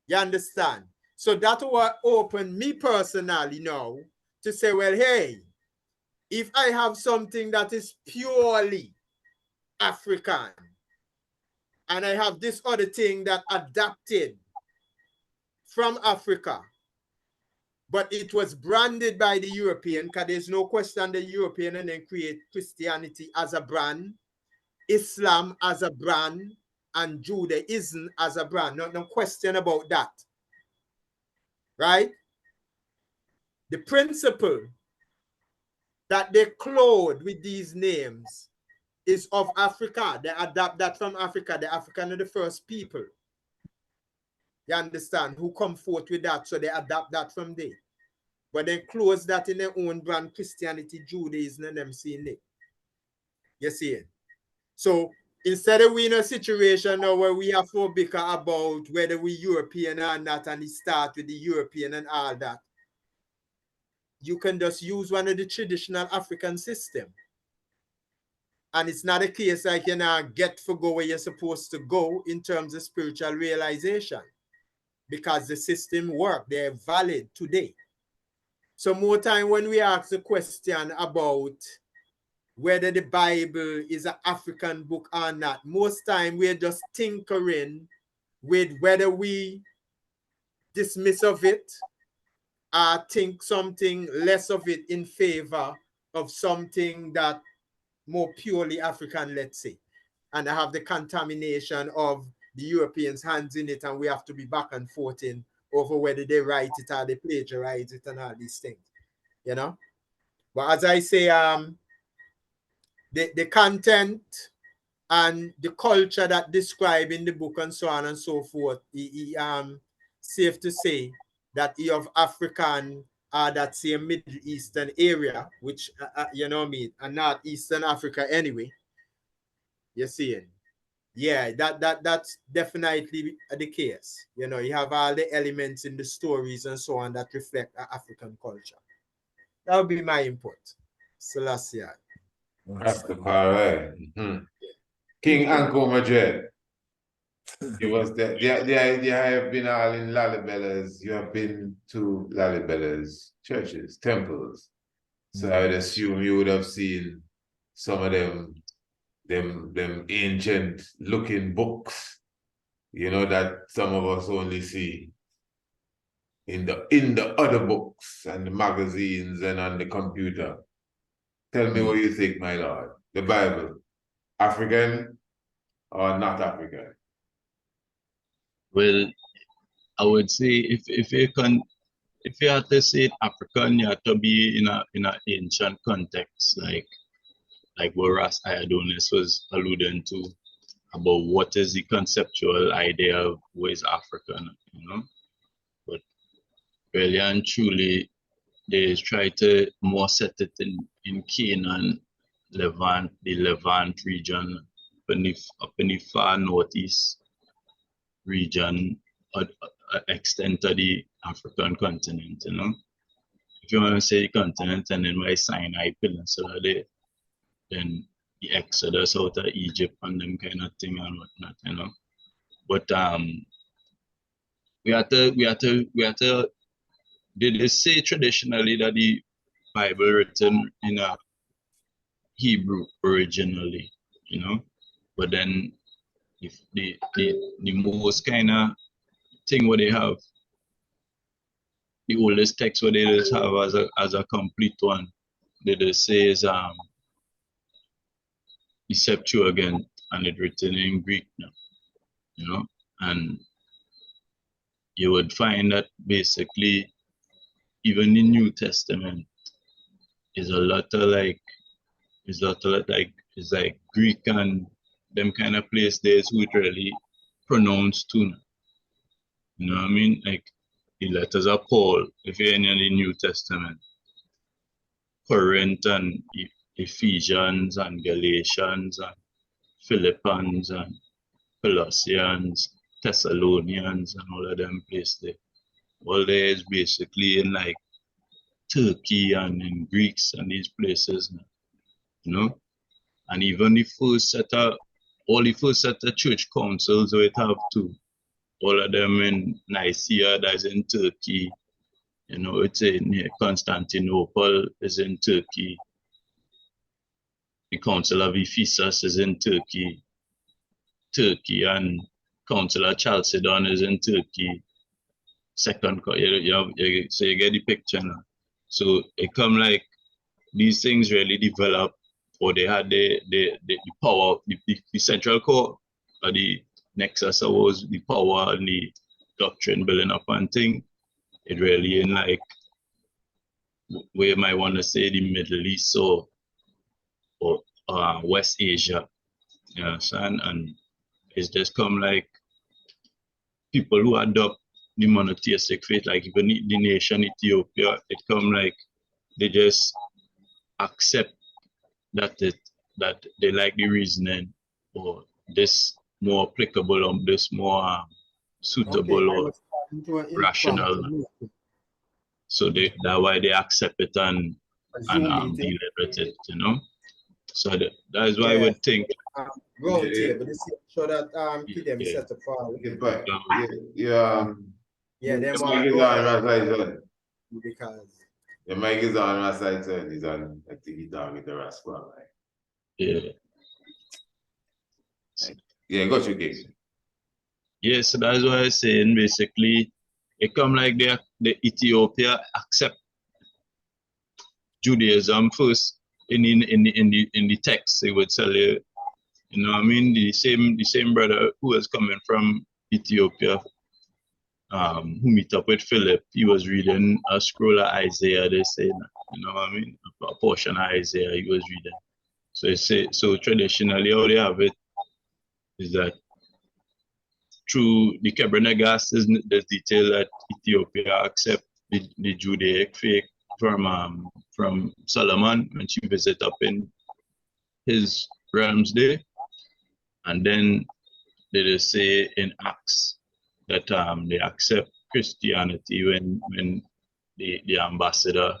You understand? So that what opened me personally now to say, well, hey, if I have something that is purely African, and I have this other thing that adapted from Africa, but it was branded by the European, because there's no question the European and then create Christianity as a brand, Islam as a brand, and Judaism as a brand. No question about that. Right? The principle that they clothe with these names is of Africa. They adapt that from Africa. The African are the first people. You understand? Who come forth with that. So they adapt that from there. But they close that in their own brand, Christianity, Judaism, and them seeing it. You see it? So instead of we in a situation now where we have to bicker about whether we European or not, and it start with the European and all that, you can just use one of the traditional African system. And it's not a case like you know, get for go where you're supposed to go in terms of spiritual realization. Because the system work, they're valid today. So more time when we ask the question about whether the Bible is an African book or not, most time we're just tinkering with whether we dismiss of it or think something less of it in favor of something that more purely African, let's say. And I have the contamination of the Europeans' hands in it, and we have to be back and forth in over whether they write it or they plagiarize it and all these things, you know. But as I say, the content and the culture that described in the book and so on and so forth, safe to say that he of African that same Middle Eastern area, which you know me, and not Eastern Africa anyway. You see it? Yeah, that's definitely the case. You know, you have all the elements in the stories and so on that reflect African culture. That would be my input. Selassie. Rastafari. King Anko Madrid. It was the idea I have been all in Lalibella's. You have been to Lalibella's churches, temples. So I would assume you would have seen some of them ancient looking books, you know, that some of us only see in the other books and the magazines and on the computer. Tell me what you think, my lord. The Bible, African or not African? Well, I would say if you have to say it African, you have to be in a ancient context, like what Rasta was alluding to about what is the conceptual idea of what is African, you know. But really and truly, they try to more set it in Canaan, Levant, the Levant region, up in the far northeast region, extent of the African continent, you know. If you want to say continent, and then by Sinai Peninsula there, then the Exodus out of Egypt and them kind of thing and whatnot, you know. But we have to they say traditionally that the Bible written in a Hebrew originally, you know. But then if the most kind of thing what they have, the oldest text what they just have as a complete one, they just say is the Septuagint, and it written in Greek now, you know. And you would find that basically even the New Testament is a lot of like it's like Greek and them kind of place there's who it really pronounced too. You know what I mean? Like the letters of Paul, if you're in the New Testament, Corinth and Ephesians and Galatians and Philippians and Colossians, Thessalonians and all of them places there. All there is basically in like Turkey and in Greeks and these places, you know. And even the first set of church councils we have too, all of them in Nicaea, that's in Turkey, you know, it's in Constantinople is in Turkey, the Council of Ephesus is in Turkey, and Council of Chalcedon is in Turkey. So you get the picture now. So it come like these things really develop, or they had the power, the central core, or the nexus was the power and the doctrine building up and thing. It really in like where you might want to say the Middle East or West Asia, you understand? And it's just come like people who adopt the monotheistic faith, like even the nation Ethiopia, it come like they just accept that they like the reasoning, or this more applicable, or this more suitable or rational. So that's why they accept it and deal with it, you know. So that is why I would think. Round table, this show that them set up for. Yeah, them the mic is on my side, because the mic is on my side, son. He's on. I think he's down with the Rasta, right? Yeah. Yeah, got you, King. Yeah, so that's why I'm saying basically it come like the Ethiopia accept Judaism first in the text. They would tell you, you know what I mean, the same brother who was coming from Ethiopia, who meet up with Philip, he was reading a scroll of Isaiah, they say, you know what I mean, a portion of Isaiah he was reading. So they say, so traditionally how they have it is that through the Kebrenegas, there's detail that Ethiopia accept the Judaic faith from Solomon when she visit up in his realms there. And then they just say in Acts that they accept Christianity when the ambassador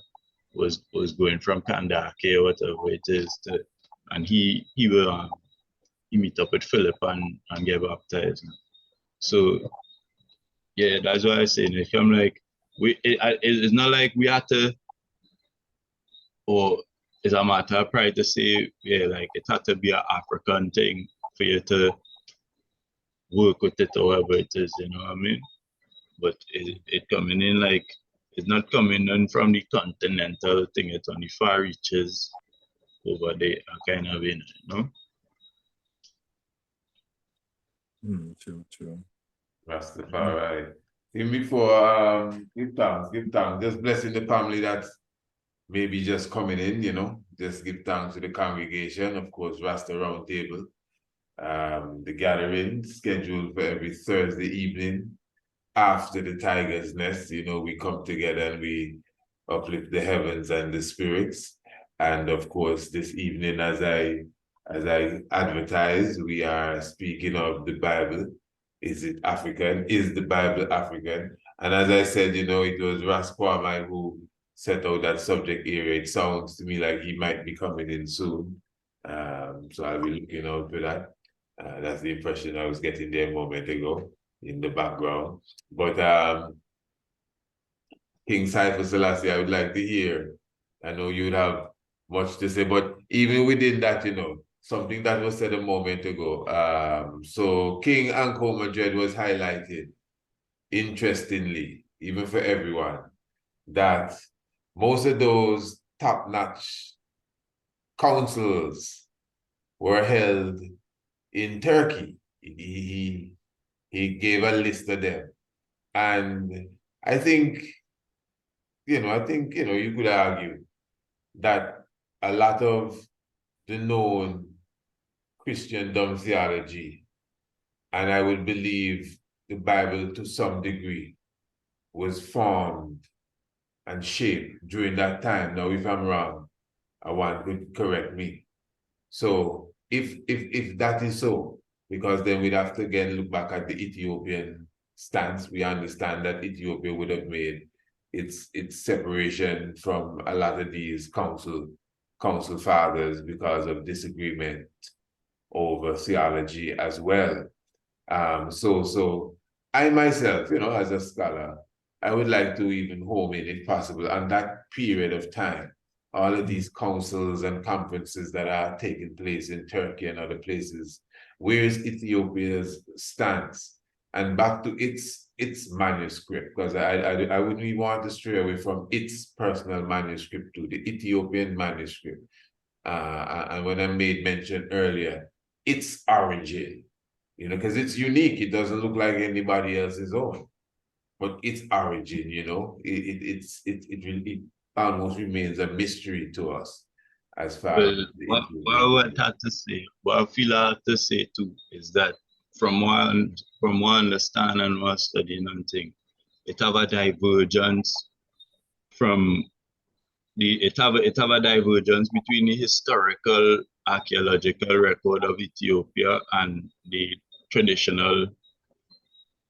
was going from Kandake or whatever it is and he will meet up with Philip and get baptized. So yeah, that's why I say it come like it's not like we have to, or it's a matter of pride to say, yeah, like it had to be an African thing for you to work with it, however it is, you know what I mean? But it coming in like, it's not coming in from the continental thing, it's on the far reaches over there, kind of, you know. True. Rastafari. Even before give thanks. Just blessing the family that maybe just coming in, you know. Just give thanks to the congregation, of course, Rasta Round Table. The gathering scheduled for every Thursday evening after the Tiger's Nest. You know, we come together and we uplift the heavens and the spirits. And of course, this evening, as I advertised, we are speaking of the Bible. Is it African? Is the Bible African? And as I said, you know, it was Rasquamai who set out that subject area. It sounds to me like he might be coming in soon. So I'll be looking out for that. That's the impression I was getting there a moment ago in the background. But King Cypher Selassie, I would like to hear. I know you'd have much to say, but even within that, you know, something that was said a moment ago. So King Anko Madrid was highlighted, interestingly, even for everyone, that most of those top-notch councils were held in Turkey. He gave a list of them. And I think, you could argue that a lot of the known Christendom theology, and I would believe the Bible to some degree, was formed and shaped during that time. Now, if I'm wrong, one could correct me. So if that is so, because then we'd have to again look back at the Ethiopian stance. We understand that Ethiopia would have made its separation from a lot of these council fathers because of disagreement over theology as well. So I myself, you know, as a scholar, I would like to even home in, if possible, on that period of time, all of these councils and conferences that are taking place in Turkey and other places. Where is Ethiopia's stance? And back to its manuscript, because I wouldn't even want to stray away from its personal manuscript to the Ethiopian manuscript. And when I made mention earlier, its origin, you know, because it's unique. It doesn't look like anybody else's own, but its origin, you know, it almost remains a mystery to us as far as what I feel I have to say too is that from one understand and one studying and thing, it have a divergence from it have a divergence between the historical archaeological record of Ethiopia and the traditional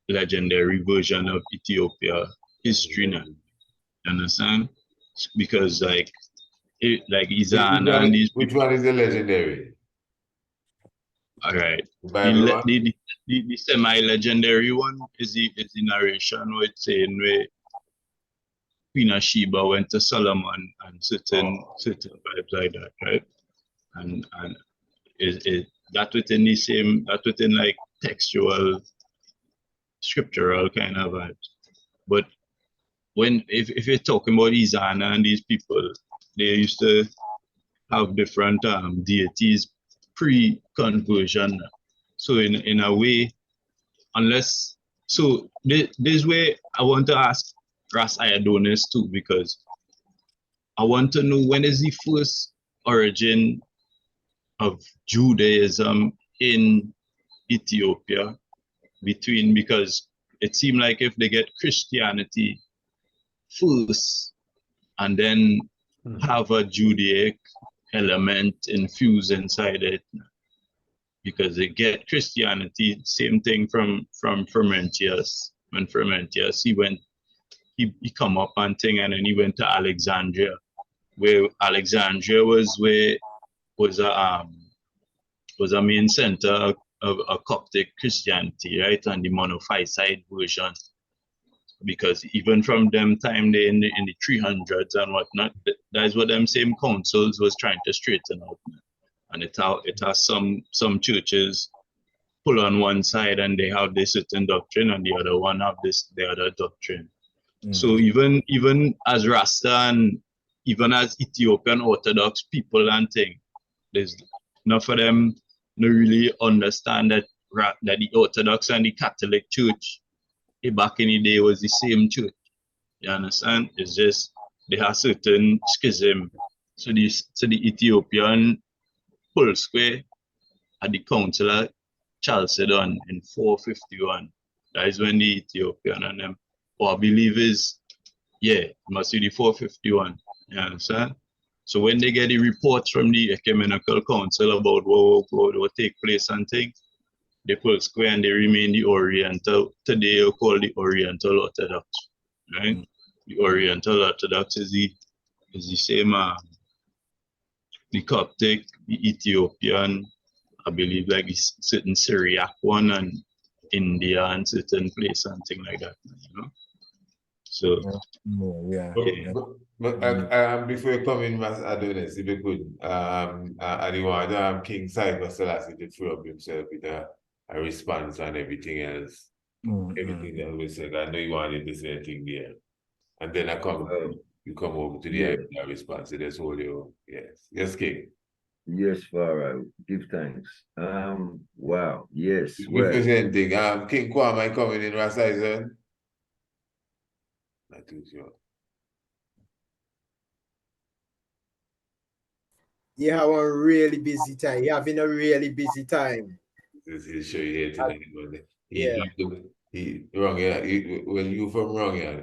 legendary version of Ethiopia history now. You understand? Because like Izana and these which one is the legendary? All right. The semi-legendary one is the narration where it's saying where Queen Sheba went to Solomon and certain vibes like that, right? And is that within like textual, scriptural kind of vibes. But if you're talking about Izana and these people, they used to have different deities pre-conversion. So in a way, this way I want to ask Ras Iadonis too, because I want to know when is the first origin of Judaism in Ethiopia because it seemed like if they get Christianity first and then have a Judaic element infused inside it, because they get Christianity, same thing from Fermentius. When Fermentius, he come up and thing, and then he went to Alexandria, where Alexandria was a main center of a Coptic Christianity, right? And the monophysite version. Because even from them time they in the 300s and whatnot, that's what them same councils was trying to straighten out. And it has some churches pull on one side and they have this certain doctrine, and the other one have the other doctrine. So even as Rasta and even as Ethiopian Orthodox people and thing, there's enough of them no really understand that that the Orthodox and the Catholic Church back in the day was the same church. You understand? It's just they have certain schism. So the Ethiopian pull square at the Council of Chalcedon in 451. That is when the Ethiopian and them, or I believe is, yeah, it must be the 451. You understand? So when they get the reports from the Ecumenical Council about what will take place and things, they pull square and they remain the Oriental. Today you call the Oriental Orthodox, right? The Oriental Orthodox is the same, the Coptic, the Ethiopian, I believe like the certain Syriac one, and India and certain place and thing like that, you know. So yeah. But before you come in, Mas Adonis, if you could, I don't want King Cyber Selassie to throw up himself with a response and everything else. Everything that we said. I know you wanted to say a thing there. And then you come over to the response. So that's all you, yes. Yes, King. Yes, Pharaoh. Give thanks. Wow. Yes. Representing King Kwame coming in Rasta. Not too sure. You have a really busy time. You're having a really busy time. This is show you here tonight. Yeah. He wrong, yeah. Well, you from wrong, yeah.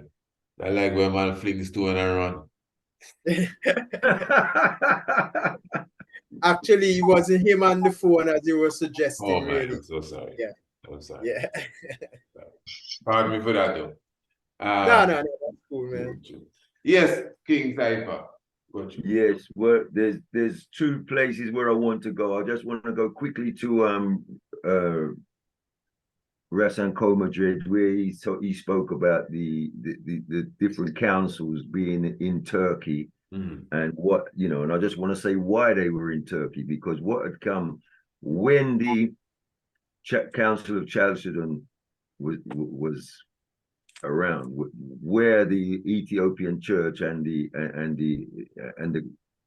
I like when man fling stone and run. Actually, it wasn't him on the phone as you were suggesting, Oh, man, really. I'm so sorry. Yeah. I'm sorry. Yeah. Pardon me for that, though. No, that's cool, man. Yes, King Cypher. Yes, well, there's two places where I want to go. I just want to go quickly to Rasta Madrid, where he spoke about the different councils being in Turkey, and what, you know, and I just want to say why they were in Turkey, because what had come when the Council of Chalcedon was around, where the Ethiopian Church and the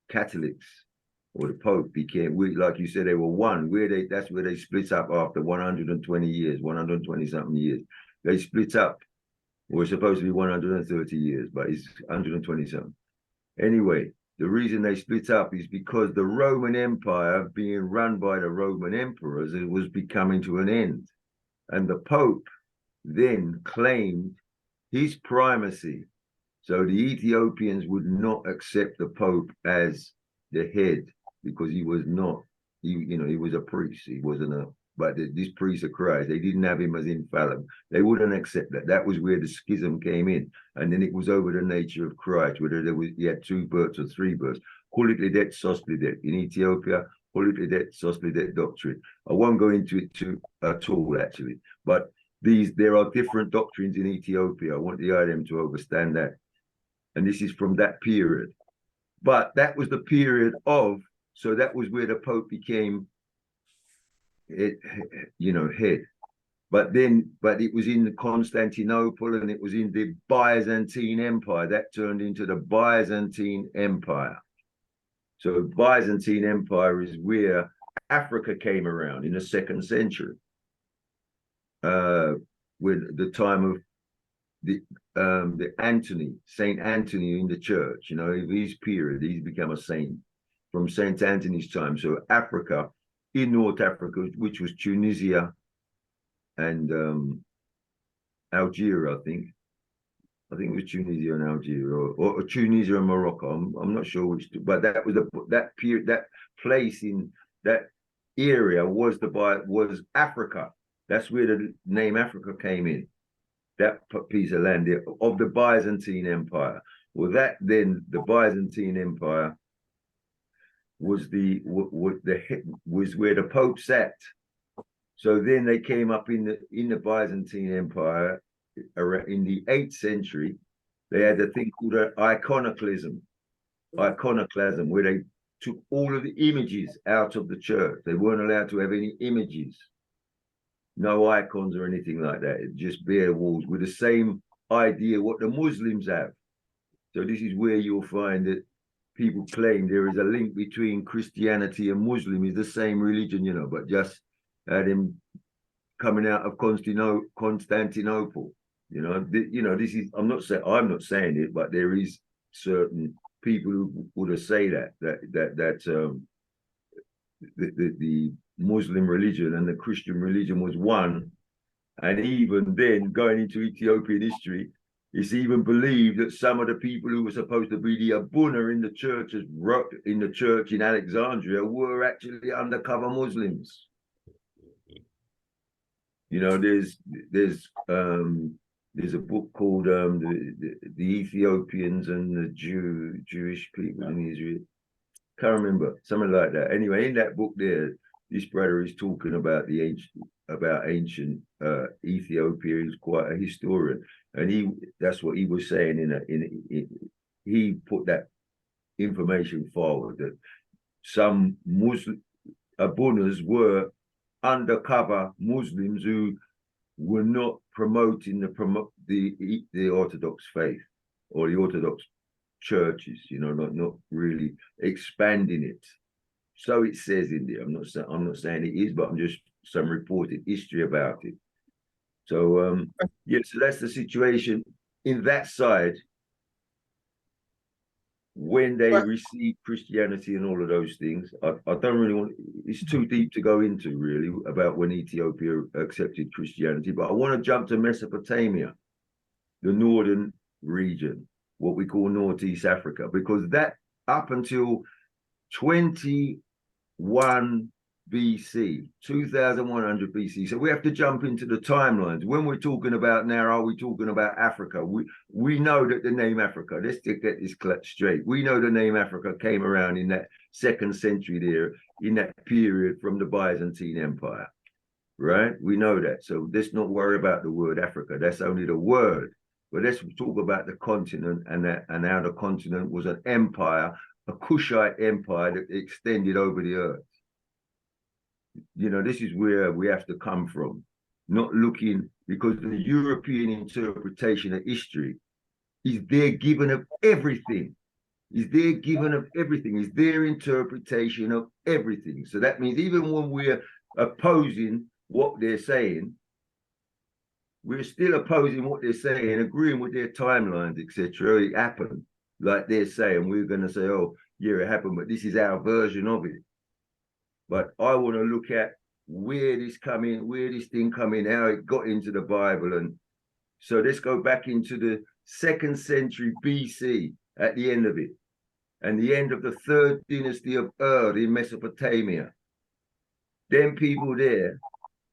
Catholics or the Pope became, like you said, they were one. That's where they split up after 120 years, 120 something years. They split up. We're supposed to be 130 years, but it's 120 something. Anyway, the reason they split up is because the Roman Empire, being run by the Roman emperors, it was becoming to an end, and the Pope then claimed his primacy. So the Ethiopians would not accept the Pope as the head, because he was not, he was a priest. He wasn't but this priest of Christ, they didn't have him as infallible. They wouldn't accept that. That was where the schism came in. And then it was over the nature of Christ, whether he had two births or three births. Huliklidet, Soslidet. In Ethiopia, Huliklidet, Soslidet doctrine. I won't go into it at all, actually. But there are different doctrines in Ethiopia. I want the IDM to understand that. And this is from that period. But that was the period so that was where the Pope became, head. But it was in Constantinople, and it was in the Byzantine Empire. That turned into the Byzantine Empire. So Byzantine Empire is where Africa came around in the 2nd century. With the time of the Saint Anthony in the church, his period, he's become a saint from Saint Anthony's time. So Africa, in North Africa, which was Tunisia and Algeria, I think it was Tunisia and Algeria, or Tunisia and Morocco. I'm not sure which, but that was that period, that place in that area was Africa. That's where the name Africa came in. That piece of land of the Byzantine Empire. Well, the Byzantine Empire was where the Pope sat. So then they came up in the Byzantine Empire in the 8th century. They had a thing called iconoclasm, where they took all of the images out of the church. They weren't allowed to have any images. No icons or anything like that. It just bare walls with the same idea what the Muslims have. So this is where you'll find that people claim there is a link between Christianity and Muslim, is the same religion, you know, but just had him coming out of Constantinople. You know, this is, I'm not saying it, but there is certain people who would say that the Muslim religion and the Christian religion was one. And even then, going into Ethiopian history, it's even believed that some of the people who were supposed to be the Abuna in the church in Alexandria were actually undercover Muslims. You know, there's a book called the Ethiopians and the Jewish people in Israel. Can't remember, something like that. Anyway, in that book there, this brother is talking about ancient Ethiopia. He's quite a historian, and that's what he was saying. He put that information forward that some Muslim Abunas were undercover Muslims who were not promoting the Orthodox faith or the Orthodox churches, you know, not really expanding it. So it says in there. I'm not saying it is, but I'm just some reported history about it. So yeah, so that's the situation in that side when they receive Christianity and all of those things. I don't really want, it's too deep to go into really about when Ethiopia accepted Christianity, but I want to jump to Mesopotamia, the northern region, what we call Northeast Africa, because that up until 21 BC, 2100 BC. So we have to jump into the timelines. When we're talking about now, are we talking about Africa? We know that the name Africa, let's get this straight. We know the name Africa came around in that 2nd century there, in that period from the Byzantine Empire, right? We know that. So let's not worry about the word Africa. That's only the word. But let's talk about the continent and how the continent was an empire, a Kushite empire that extended over the earth. You know, this is where we have to come from, not looking, because the European interpretation of history is their given of everything. Is their given of everything. Is their interpretation of everything. So that means even when we're opposing what they're saying, we're still opposing what they're saying, agreeing with their timelines, etc. It happened, like they're saying. We're going to say, oh, yeah, it happened, but this is our version of it. But I want to look at where this thing come in, how it got into the Bible. And so let's go back into the 2nd century BC at the end of it, and the end of the 3rd dynasty of Ur in Mesopotamia. Them people there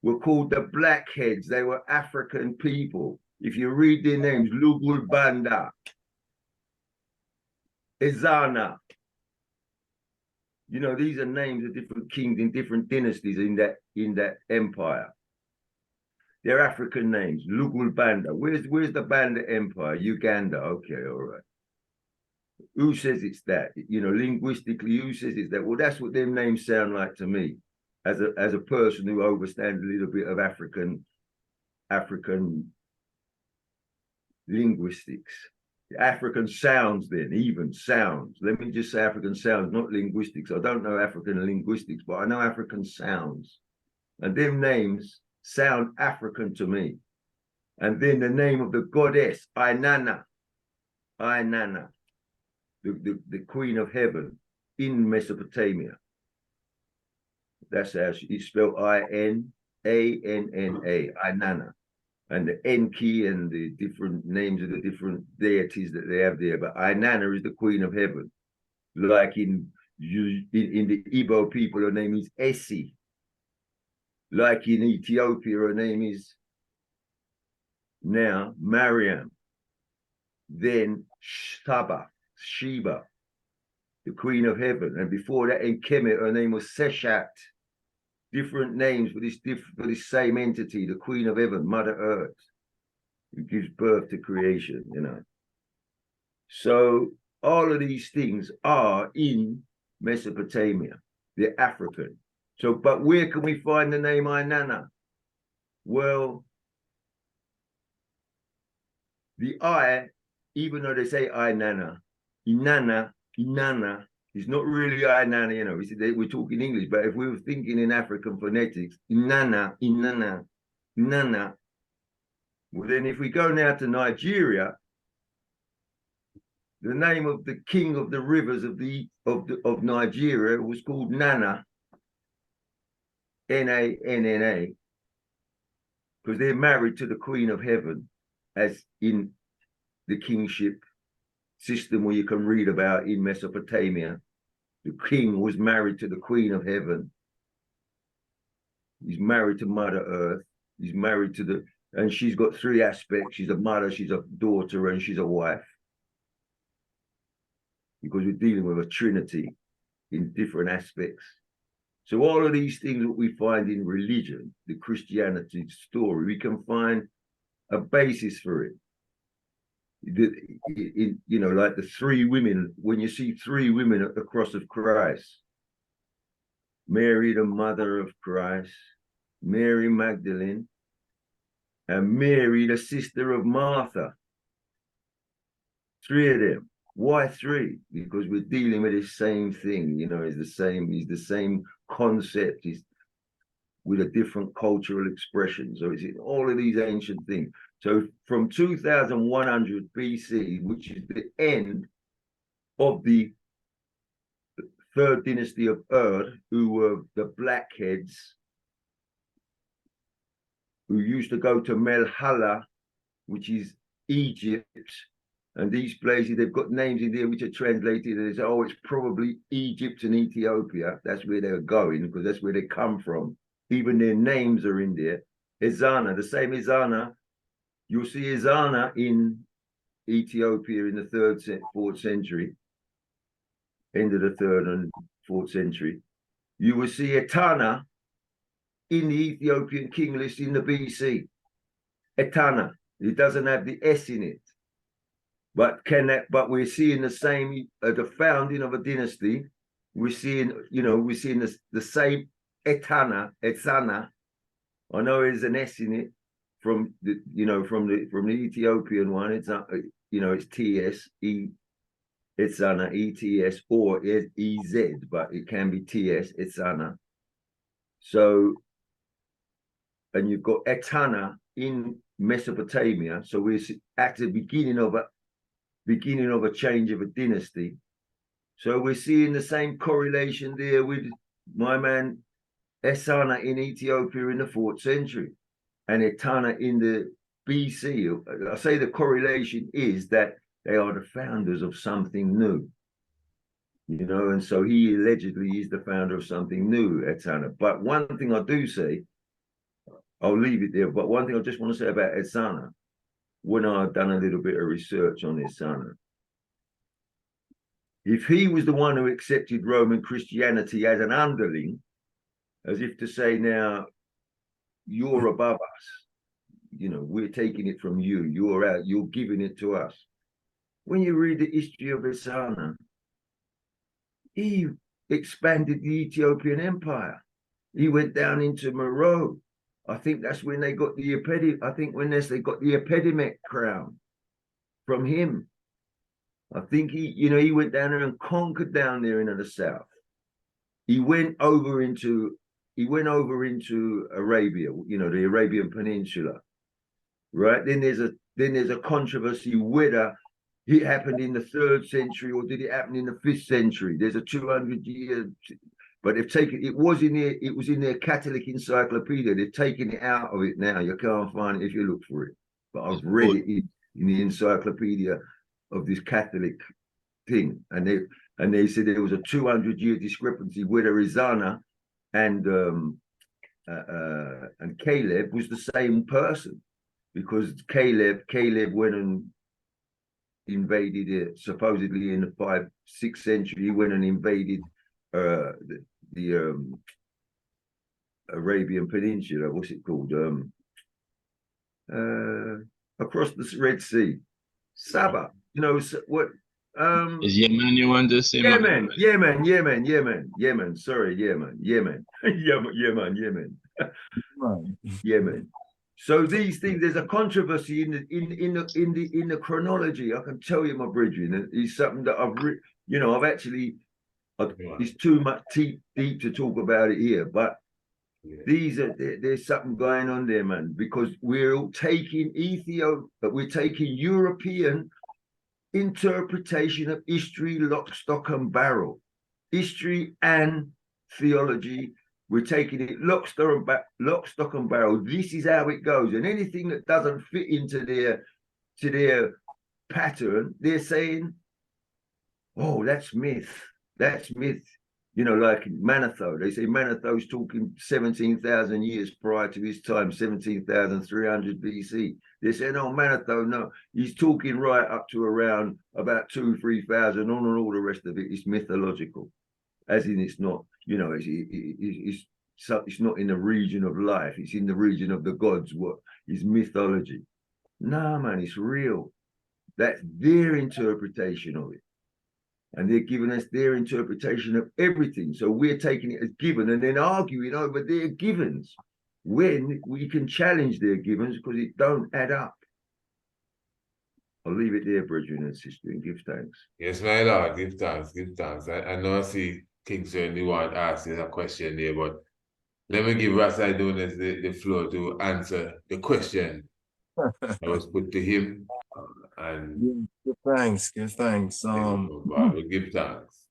were called the Blackheads. They were African people. If you read their names, Lugul Banda, Ezana. You know, these are names of different kings in different dynasties in that empire. They're African names. Lugul Banda. Where's the Banda Empire? Uganda. Okay, all right. Who says it's that? You know, linguistically, who says it's that? Well, that's what them names sound like to me, as a person who understands a little bit of African linguistics. African sounds, then, even sounds. Let me just say African sounds, not linguistics. I don't know African linguistics, but I know African sounds. And them names sound African to me. And then the name of the goddess, Inanna, the queen of heaven in Mesopotamia. That's how it's spelled, I-N-A-N-N-A, Inanna. And the Enki and the different names of the different deities that they have there. But Inanna is the queen of heaven. Like in the Igbo people, her name is Essi. Like in Ethiopia, her name is now Mariam. Then Sheba, the queen of heaven. And before that, in Kemet, her name was Seshat. Different names for this same entity, the queen of heaven, Mother Earth, who gives birth to creation, you know. So all of these things are in Mesopotamia. They're African. So, but where can we find the name Inanna? Well, the I, even though they say Inanna Nana. It's not really Nana, you know. We're talking English, but if we were thinking in African phonetics, Nana, Inana, Nana. Well, then if we go now to Nigeria, the name of the king of the rivers of Nigeria was called Nana, Nanna, because they're married to the Queen of Heaven, as in the kingship system where you can read about in Mesopotamia. The king was married to the Queen of Heaven. He's married to Mother Earth. He's married to and she's got three aspects. She's a mother, she's a daughter, and she's a wife. Because we're dealing with a trinity in different aspects. So all of these things that we find in religion, the Christianity story, we can find a basis for it. You know, like the three women, when you see three women at the cross of Christ, Mary, the mother of Christ, Mary Magdalene, and Mary, the sister of Martha. Three of them. Why three? Because we're dealing with the same thing, you know, it's the same concept, is with a different cultural expression. So it's in all of these ancient things. So from 2100 BC, which is the end of the third dynasty of Ur, who were the Blackheads, who used to go to Melhala, which is Egypt. And these places, they've got names in there which are translated as, oh, it's probably Egypt and Ethiopia. That's where they're going, because that's where they come from. Even their names are in there. Ezana, the same Ezana. You'll see Ezana in Ethiopia in the 3rd, 4th century, end of the 3rd and 4th century. You will see Etana in the Ethiopian king list in the BC. Etana. It doesn't have the S in it. But we're seeing the same at the founding of a dynasty. We're seeing the same Etana. I know there's an S in it from the Ethiopian one. It's not, it's TS, Etana, ETS, or EZ, but it can be TS, Etana. So, and you've got Etana in Mesopotamia. So we're at the beginning of a change of a dynasty. So we're seeing the same correlation there with my man Esana in Ethiopia in the 4th century and Etana in the BC. I say the correlation is that they are the founders of something new, and so he allegedly is the founder of something new, Etana. But one thing I do say, I'll leave it there, but one thing I just want to say about Etana, when I've done a little bit of research on Etana, if he was the one who accepted Roman Christianity as an underling, as if to say, now, you're above us, we're taking it from you, you're out, you're giving it to us. When you read the history of Etana, he expanded the Ethiopian Empire. He went down into Meroe. I think that's when they got the they got the epidemic crown from him. I think he went down there and conquered down there in the south. He went over into Arabia, the Arabian Peninsula. Right? Then there's a controversy whether it happened in the 3rd century or did it happen in the 5th century. There's a 200-year, but they've taken it was in their Catholic encyclopedia. They've taken it out of it now. You can't find it if you look for it. But I've read it in the encyclopedia of this Catholic thing, and they said there was a 200-year discrepancy whether Ezana and Caleb was the same person, because Caleb went and invaded it supposedly in the 5th, 6th century. He went and invaded the Arabian Peninsula. What's it called? Across the Red Sea, Sabah. What? Is Yemen you want to say? Yemen. Sorry, Yemen. Yemen. So these things, there's a controversy in the chronology. I can tell you, my brethren, it's something that you know, it's too much deep to talk about it here, but there's something going on there, man, because we're all taking we're taking European interpretation of history, lock, stock, and barrel, history and theology. We're taking it lock, stock, and barrel. This is how it goes, and anything that doesn't fit into their pattern, they're saying, "Oh, that's myth. That's myth." You know, like Manetho. They say Manetho's talking 17,000 years prior to his time, 17,300 BC. They say, no, Manetho, no, he's talking right up to around about 3,000 on and all the rest of it is mythological. As in, it's not, you know, it's not in the region of life. It's in the region of the gods. What is mythology? No, man, it's real. That's their interpretation of it. And they're giving us their interpretation of everything. So we're taking it as given and then arguing over their givens when we can challenge their givens because it don't add up. I'll leave it there, brethren and sister, and give thanks. Yes, my Lord, give thanks, give thanks. I know I see King certainly want to ask a question there, but let me give Rasta Donuts the floor to answer the question that was put to him. And give thanks. we give thanks.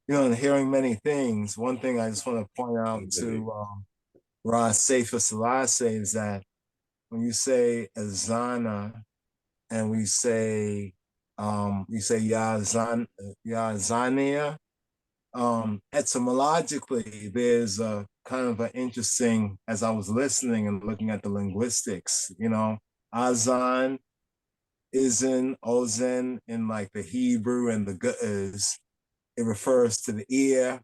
You know, in hearing many things, one thing I just want to point out to Rasta Selassie is that when you say Azana and we say Yazania, etymologically, there's a kind of an interesting, as I was listening and looking at the linguistics, you know, Azan, Izen, Ozen in like the Hebrew and the Ge'ez, it refers to the ear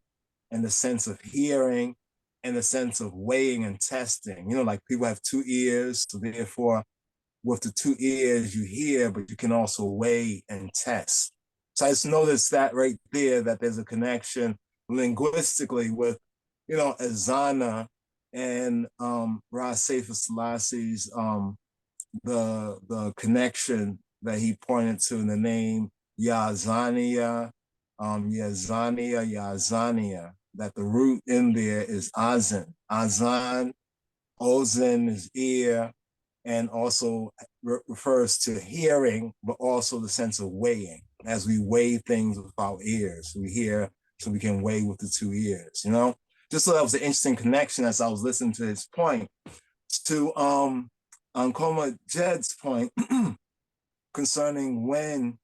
and the sense of hearing and the sense of weighing and testing. You know, like people have two ears, so therefore with the two ears you hear, but you can also weigh and test. So I just noticed that right there, that there's a connection linguistically with, you know, Azana and Ra Sefer Selassie's the connection that he pointed to in the name Yazania, Yazania, that the root in there is Azan. Azan, Ozen is ear, and also refers to hearing, but also the sense of weighing. As we weigh things with our ears, we hear so we can weigh with the two ears, you know? Just so that was an interesting connection as I was listening to his point. To Koma Jed's point concerning when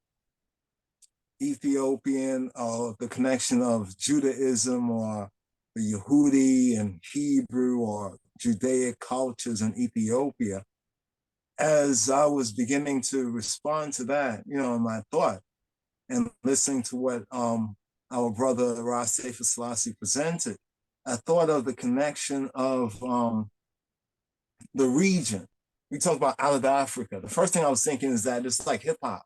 Ethiopian or the connection of Judaism or the Yehudi and Hebrew or Judaic cultures in Ethiopia, as I was beginning to respond to that, you know, in my thought and listening to what our brother Rasta Selassie presented, I thought of the connection of the region. We talked about out of Africa. The first thing I was thinking is that it's like hip hop,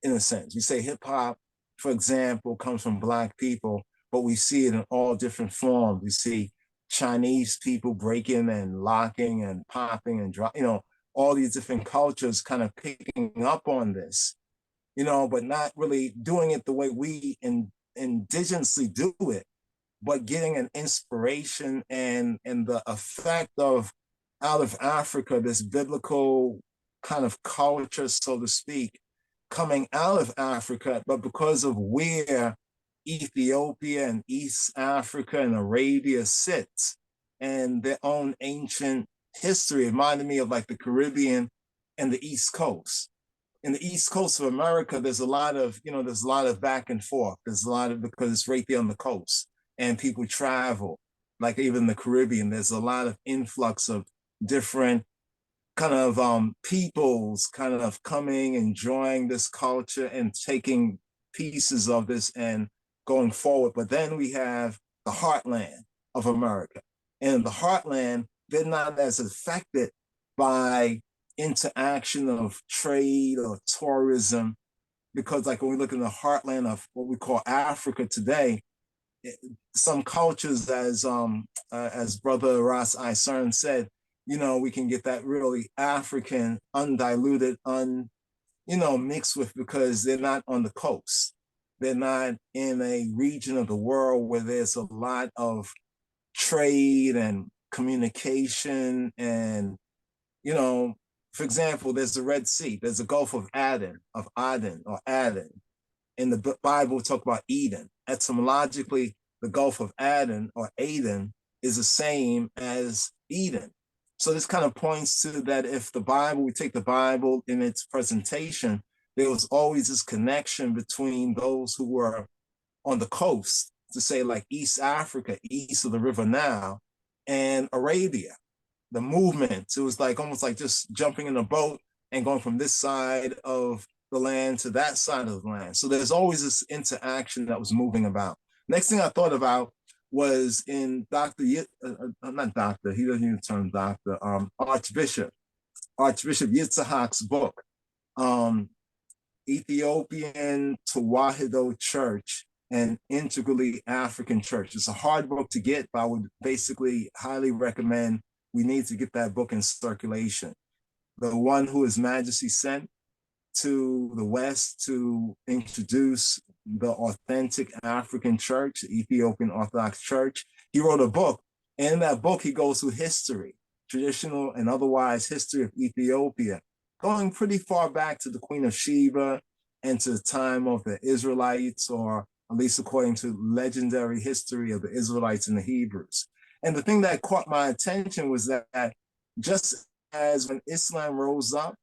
in a sense. We say hip hop, for example, comes from Black people, but we see it in all different forms. We see Chinese people breaking and locking and popping and you know, all these different cultures kind of picking up on this, you know, but not really doing it the way we indigenously do it, but getting an inspiration and the effect of out of Africa, this biblical kind of culture, so to speak, coming out of Africa, but because of where Ethiopia and East Africa and Arabia sits and their own ancient history, it reminded me of like the Caribbean and the East Coast. In the East Coast of America, there's a lot of, you know, there's a lot of back and forth. There's a lot of, because it's right there on the coast and people travel. Like even the Caribbean, there's a lot of influx of different kind of peoples kind of coming, enjoying this culture and taking pieces of this and going forward. But then we have the heartland of America. And the heartland, they're not as affected by interaction of trade or tourism, because like when we look in the heartland of what we call Africa today, some cultures, as Brother Ross Isern said, you know, we can get that really African, undiluted, mixed with, because they're not on the coast. They're not in a region of the world where there's a lot of trade and communication. And, for example, there's the Red Sea, there's the Gulf of Aden, or Aden. In the Bible, we talk about Eden. Etymologically, the Gulf of Aden, or Aden, is the same as Eden. So this kind of points to that if we take the Bible in its presentation, there was always this connection between those who were on the coast, to say like East Africa, east of the River Nile, and Arabia. The movement, it was like almost like just jumping in a boat and going from this side of the land to that side of the land. So there's always this interaction that was moving about. Next thing I thought about was in not doctor, he doesn't use the term doctor, Archbishop Yitzhak's book, Ethiopian Tewahedo Church, an integrally African church. It's a hard book to get, but I would basically highly recommend we need to get that book in circulation. The one who His Majesty sent to the West to introduce the authentic African church, the Ethiopian Orthodox Church, he wrote a book. And in that book, he goes through history, traditional and otherwise history of Ethiopia, going pretty far back to the Queen of Sheba and to the time of the Israelites, or at least according to legendary history of the Israelites and the Hebrews. And the thing that caught my attention was that just as when Islam rose up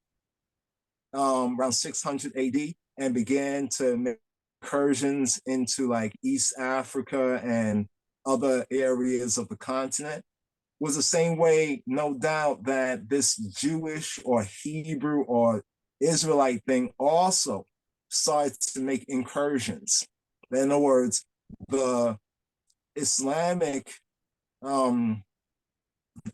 around 600 AD and began to make incursions into like East Africa and other areas of the continent, was the same way, no doubt, that this Jewish or Hebrew or Israelite thing also started to make incursions. In other words, the Islamic, I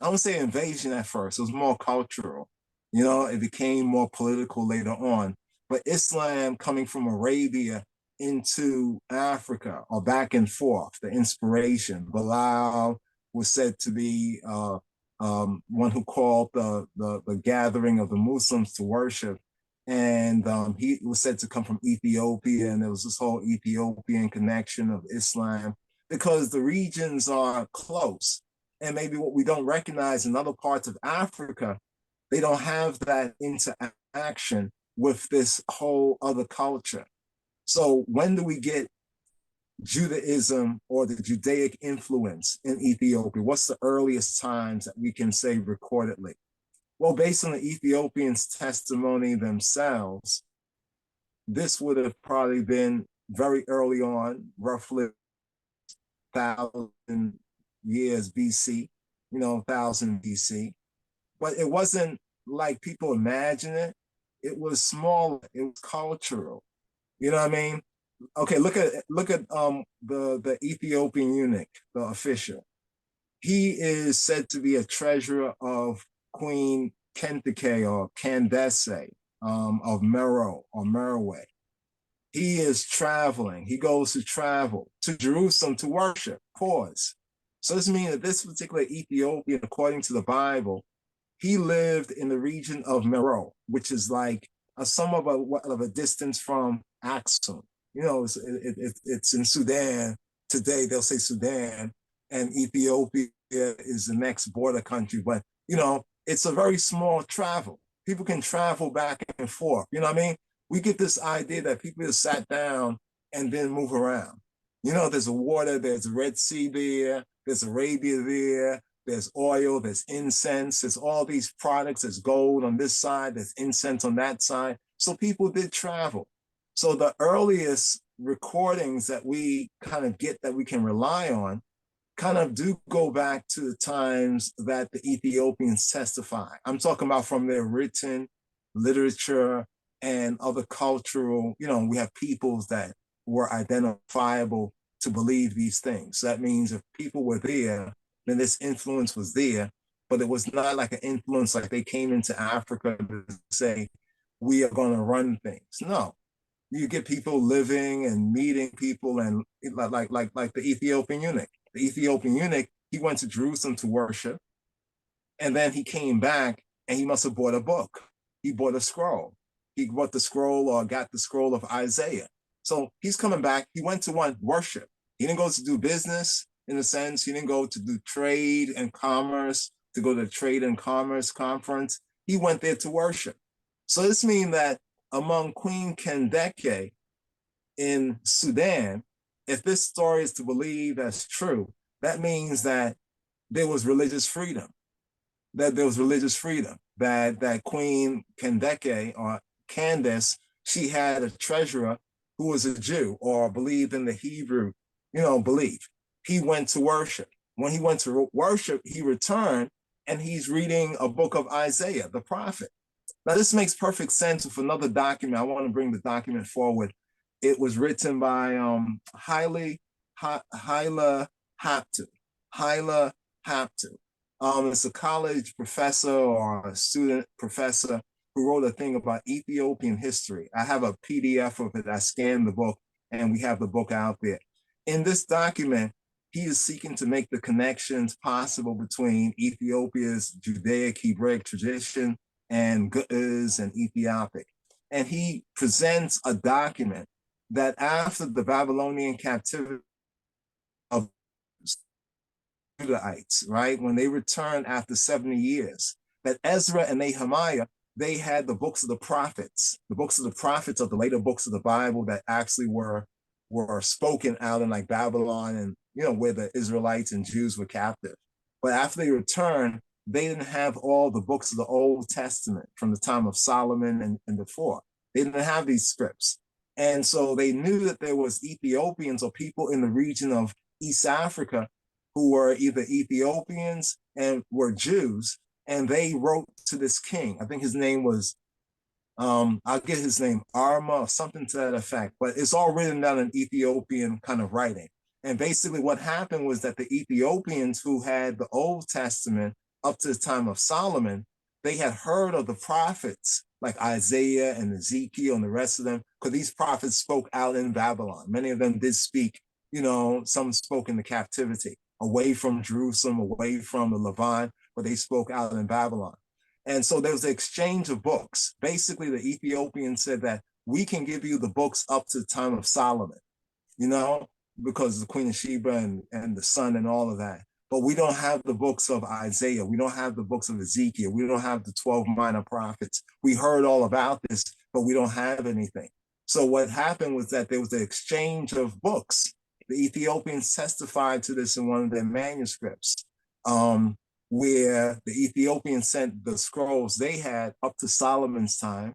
wouldn't say invasion at first, it was more cultural. It became more political later on. But Islam coming from Arabia into Africa, or back and forth, the inspiration. Bilal was said to be one who called the gathering of the Muslims to worship. And he was said to come from Ethiopia, and there was this whole Ethiopian connection of Islam, because the regions are close. And maybe what we don't recognize in other parts of Africa, they don't have that interaction with this whole other culture. So when do we get Judaism or the Judaic influence in Ethiopia? What's the earliest times that we can say recordedly? Well, based on the Ethiopians' testimony themselves, this would have probably been very early on, roughly 1,000 years BC, 1,000 BC. But it wasn't like people imagine it. It was small. It was cultural. You know what I mean? Okay, look at the Ethiopian eunuch, the official. He is said to be a treasurer of Queen Kentike or Candace of Meroe or Meroe. He is traveling. He goes to travel to Jerusalem to worship. Pause. So this means that this particular Ethiopian, according to the Bible, he lived in the region of Meroe, which is like somewhat of a distance from Aksum. It's in Sudan. Today they'll say Sudan, and Ethiopia is the next border country. But, it's a very small travel. People can travel back and forth. You know what I mean? We get this idea that people just sat down and then move around. There's water, there's the Red Sea there, there's Arabia there, there's oil, there's incense, there's all these products, there's gold on this side, there's incense on that side. So people did travel. So the earliest recordings that we kind of get that we can rely on kind of do go back to the times that the Ethiopians testify. I'm talking about from their written literature and other cultural, we have peoples that were identifiable to believe these things. So that means if people were there, then this influence was there, but it was not like an influence like they came into Africa to say, we are going to run things. No, you get people living and meeting people, and like the Ethiopian eunuch. The Ethiopian eunuch, he went to Jerusalem to worship, and then he came back and he must have bought a book. He bought a scroll. he brought the scroll or got the scroll of Isaiah. So he's coming back. He went to worship. He didn't go to do business in a sense. He didn't go to do trade and commerce, to go to the trade and commerce conference. He went there to worship. So this means that among Queen Kendeke in Sudan, if this story is to believe as true, that means that there was religious freedom. That Queen Kendeke or Candace, she had a treasurer who was a Jew or believed in the Hebrew, belief. He went to worship. When he went to worship, he returned and he's reading a book of Isaiah, the prophet. Now, this makes perfect sense with another document. I want to bring the document forward. It was written by Haile Haptu. It's a college professor or a student professor who wrote a thing about Ethiopian history. I have a PDF of it. I scanned the book and we have the book out there. In this document, he is seeking to make the connections possible between Ethiopia's Judaic Hebraic tradition and Ge'ez and Ethiopic. And he presents a document that after the Babylonian captivity of Judahites, right, when they returned after 70 years, that Ezra and Nehemiah, they had the books of the prophets. The books of the prophets are the later books of the Bible that actually were spoken out in like Babylon and, where the Israelites and Jews were captive. But after they returned, they didn't have all the books of the Old Testament from the time of Solomon and before. They didn't have these scripts. And so they knew that there was Ethiopians or people in the region of East Africa who were either Ethiopians and were Jews, and they wrote to this king. I think his name was, I'll get his name, Arma or something to that effect, but it's all written down in Ethiopian kind of writing. And basically what happened was that the Ethiopians who had the Old Testament up to the time of Solomon, they had heard of the prophets like Isaiah and Ezekiel and the rest of them, because these prophets spoke out in Babylon. Many of them did speak, some spoke in the captivity, away from Jerusalem, away from the Levant, but they spoke out in Babylon. And so there was an exchange of books. Basically, the Ethiopians said that we can give you the books up to the time of Solomon, because of the Queen of Sheba and the son and all of that. But we don't have the books of Isaiah. We don't have the books of Ezekiel. We don't have the 12 minor prophets. We heard all about this, but we don't have anything. So what happened was that there was an exchange of books. The Ethiopians testified to this in one of their manuscripts, where the Ethiopians sent the scrolls they had up to Solomon's time.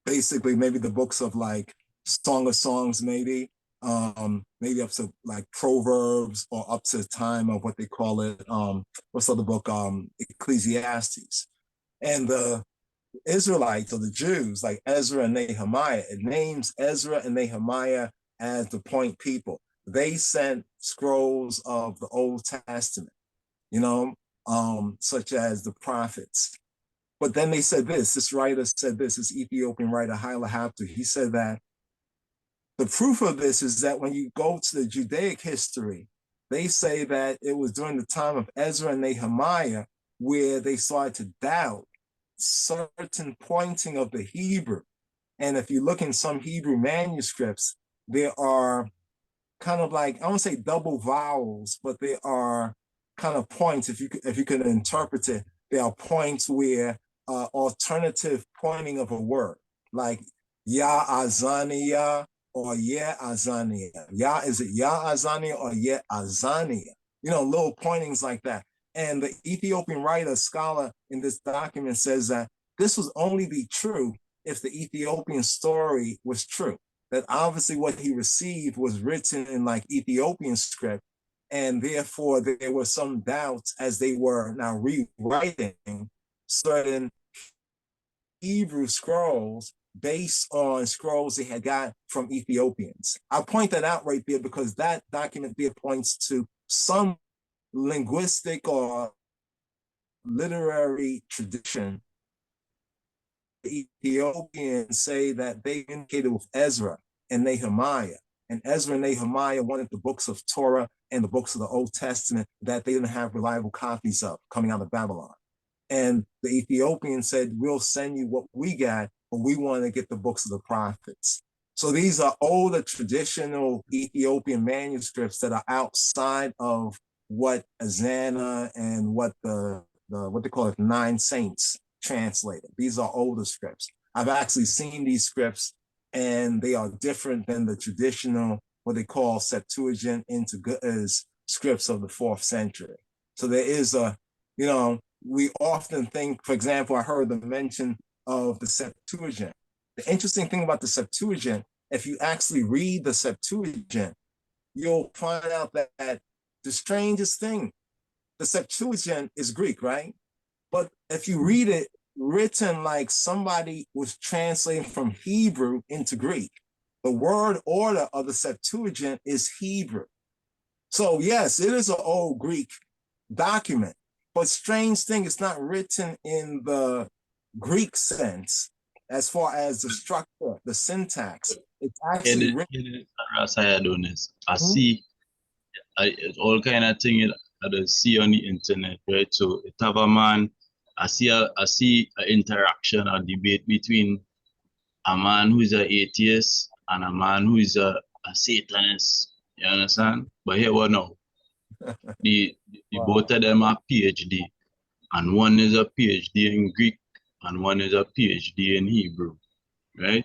Basically, maybe the books of like Song of Songs, maybe up to like Proverbs or up to the time of what they call it, what's the other book, Ecclesiastes. And the Israelites or the Jews, like Ezra and Nehemiah, it names Ezra and Nehemiah as the point people. They sent scrolls of the Old Testament, such as the prophets. But then they said this writer said this Ethiopian writer, Haile Haptu, he said that the proof of this is that when you go to the Judaic history, they say that it was during the time of Ezra and Nehemiah where they started to doubt certain pointing of the Hebrew. And if you look in some Hebrew manuscripts, there are kind of like, I won't say double vowels, but there are kind of points, if you could interpret it, there are points where alternative pointing of a word, like Ya Azania or Ye Azania. Is it Ya Azania or Ye Azania? Little pointings like that. And the Ethiopian writer, scholar in this document says that this would only be true if the Ethiopian story was true. That obviously what he received was written in like Ethiopian script, and therefore there were some doubts as they were now rewriting certain Hebrew scrolls based on scrolls they had got from Ethiopians. I'll point that out right there because that document there points to some linguistic or literary tradition. The Ethiopians say that they communicated with Ezra and Nehemiah. And Ezra and Nehemiah wanted the books of Torah and the books of the Old Testament that they didn't have reliable copies of coming out of Babylon. And the Ethiopians said, we'll send you what we got but we want to get the books of the prophets. So these are older traditional Ethiopian manuscripts that are outside of what Azana and what the what they call it, Nine Saints translated. These are older scripts. I've actually seen these scripts, and they are different than the traditional, what they call Septuagint into scripts of the 4th century. So there is a, you know, we often think, for example, I heard the mention of the Septuagint. The interesting thing about the Septuagint, if you actually read the Septuagint, you'll find out that the strangest thing, the Septuagint is Greek, right? But if you read it written like somebody was translating from Hebrew into Greek, the word order of the Septuagint is Hebrew. So yes, it is an old Greek document, but strange thing, it's not written in the Greek sense as far as the structure, the syntax. It's actually written. I see all kind of things that I see on the internet, right? So it have a man, I see an interaction, a debate between a man who is an atheist and a man who is a Satanist. You understand? But here what now? The both of them are PhD, and one is a PhD in Greek and one is a PhD in Hebrew, right?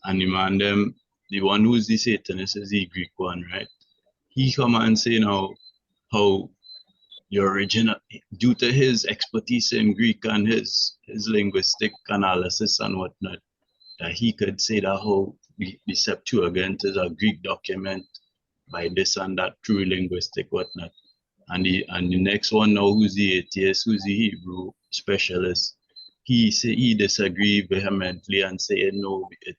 And the man them, the one who's the Satanist is the Greek one, right? He come and say now how your original, due to his expertise in Greek and his linguistic analysis and whatnot, that he could say that how the Septuagint is a Greek document by this and that true linguistic whatnot. And the next one now, who's the atheist, who's the Hebrew specialist, he disagree vehemently and say no, it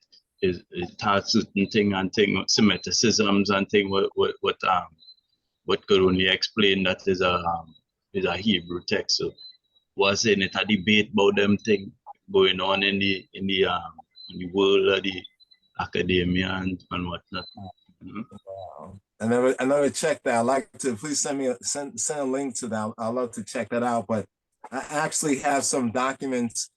has certain thing and thing Semiticisms and thing what could only explain that is a Hebrew text. So was saying it a debate about them thing going on in the world of the academia and whatnot. Mm-hmm. Wow. I never checked that. I'd like to please send a link to that. I'd love to check that out. But I actually have some documents.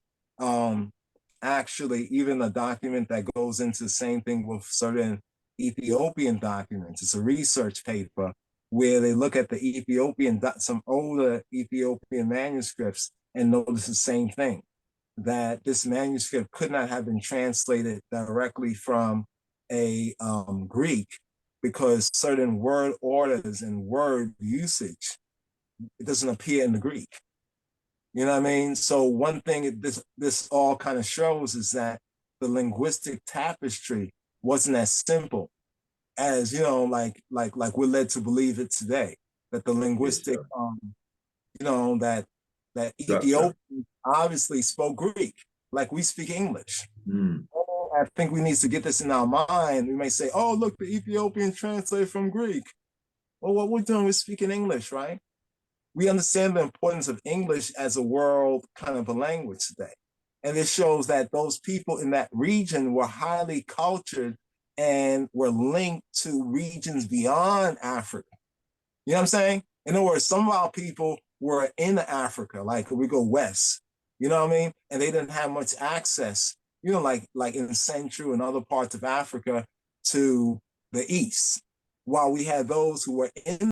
Actually, even a document that goes into the same thing with certain Ethiopian documents. It's a research paper where they look at the some older Ethiopian manuscripts and notice the same thing, that this manuscript could not have been translated directly from a Greek, because certain word orders and word usage, it doesn't appear in the Greek. You know what I mean? So one thing this all kind of shows is that the linguistic tapestry wasn't as simple as, you know, like we're led to believe it today. That the linguistic, you know, that Ethiopians obviously spoke Greek, like we speak English. I think we need to get this in our mind. We may say, oh, look, the Ethiopian translated from Greek. Well, what we're doing is speaking English, right? We understand the importance of English as a world kind of a language today. And this shows that those people in that region were highly cultured and were linked to regions beyond Africa. You know what I'm saying? In other words, some of our people were in Africa, like we go west, you know what I mean? And they didn't have much access, you know, like in Central and other parts of Africa to the east, while we had those who were in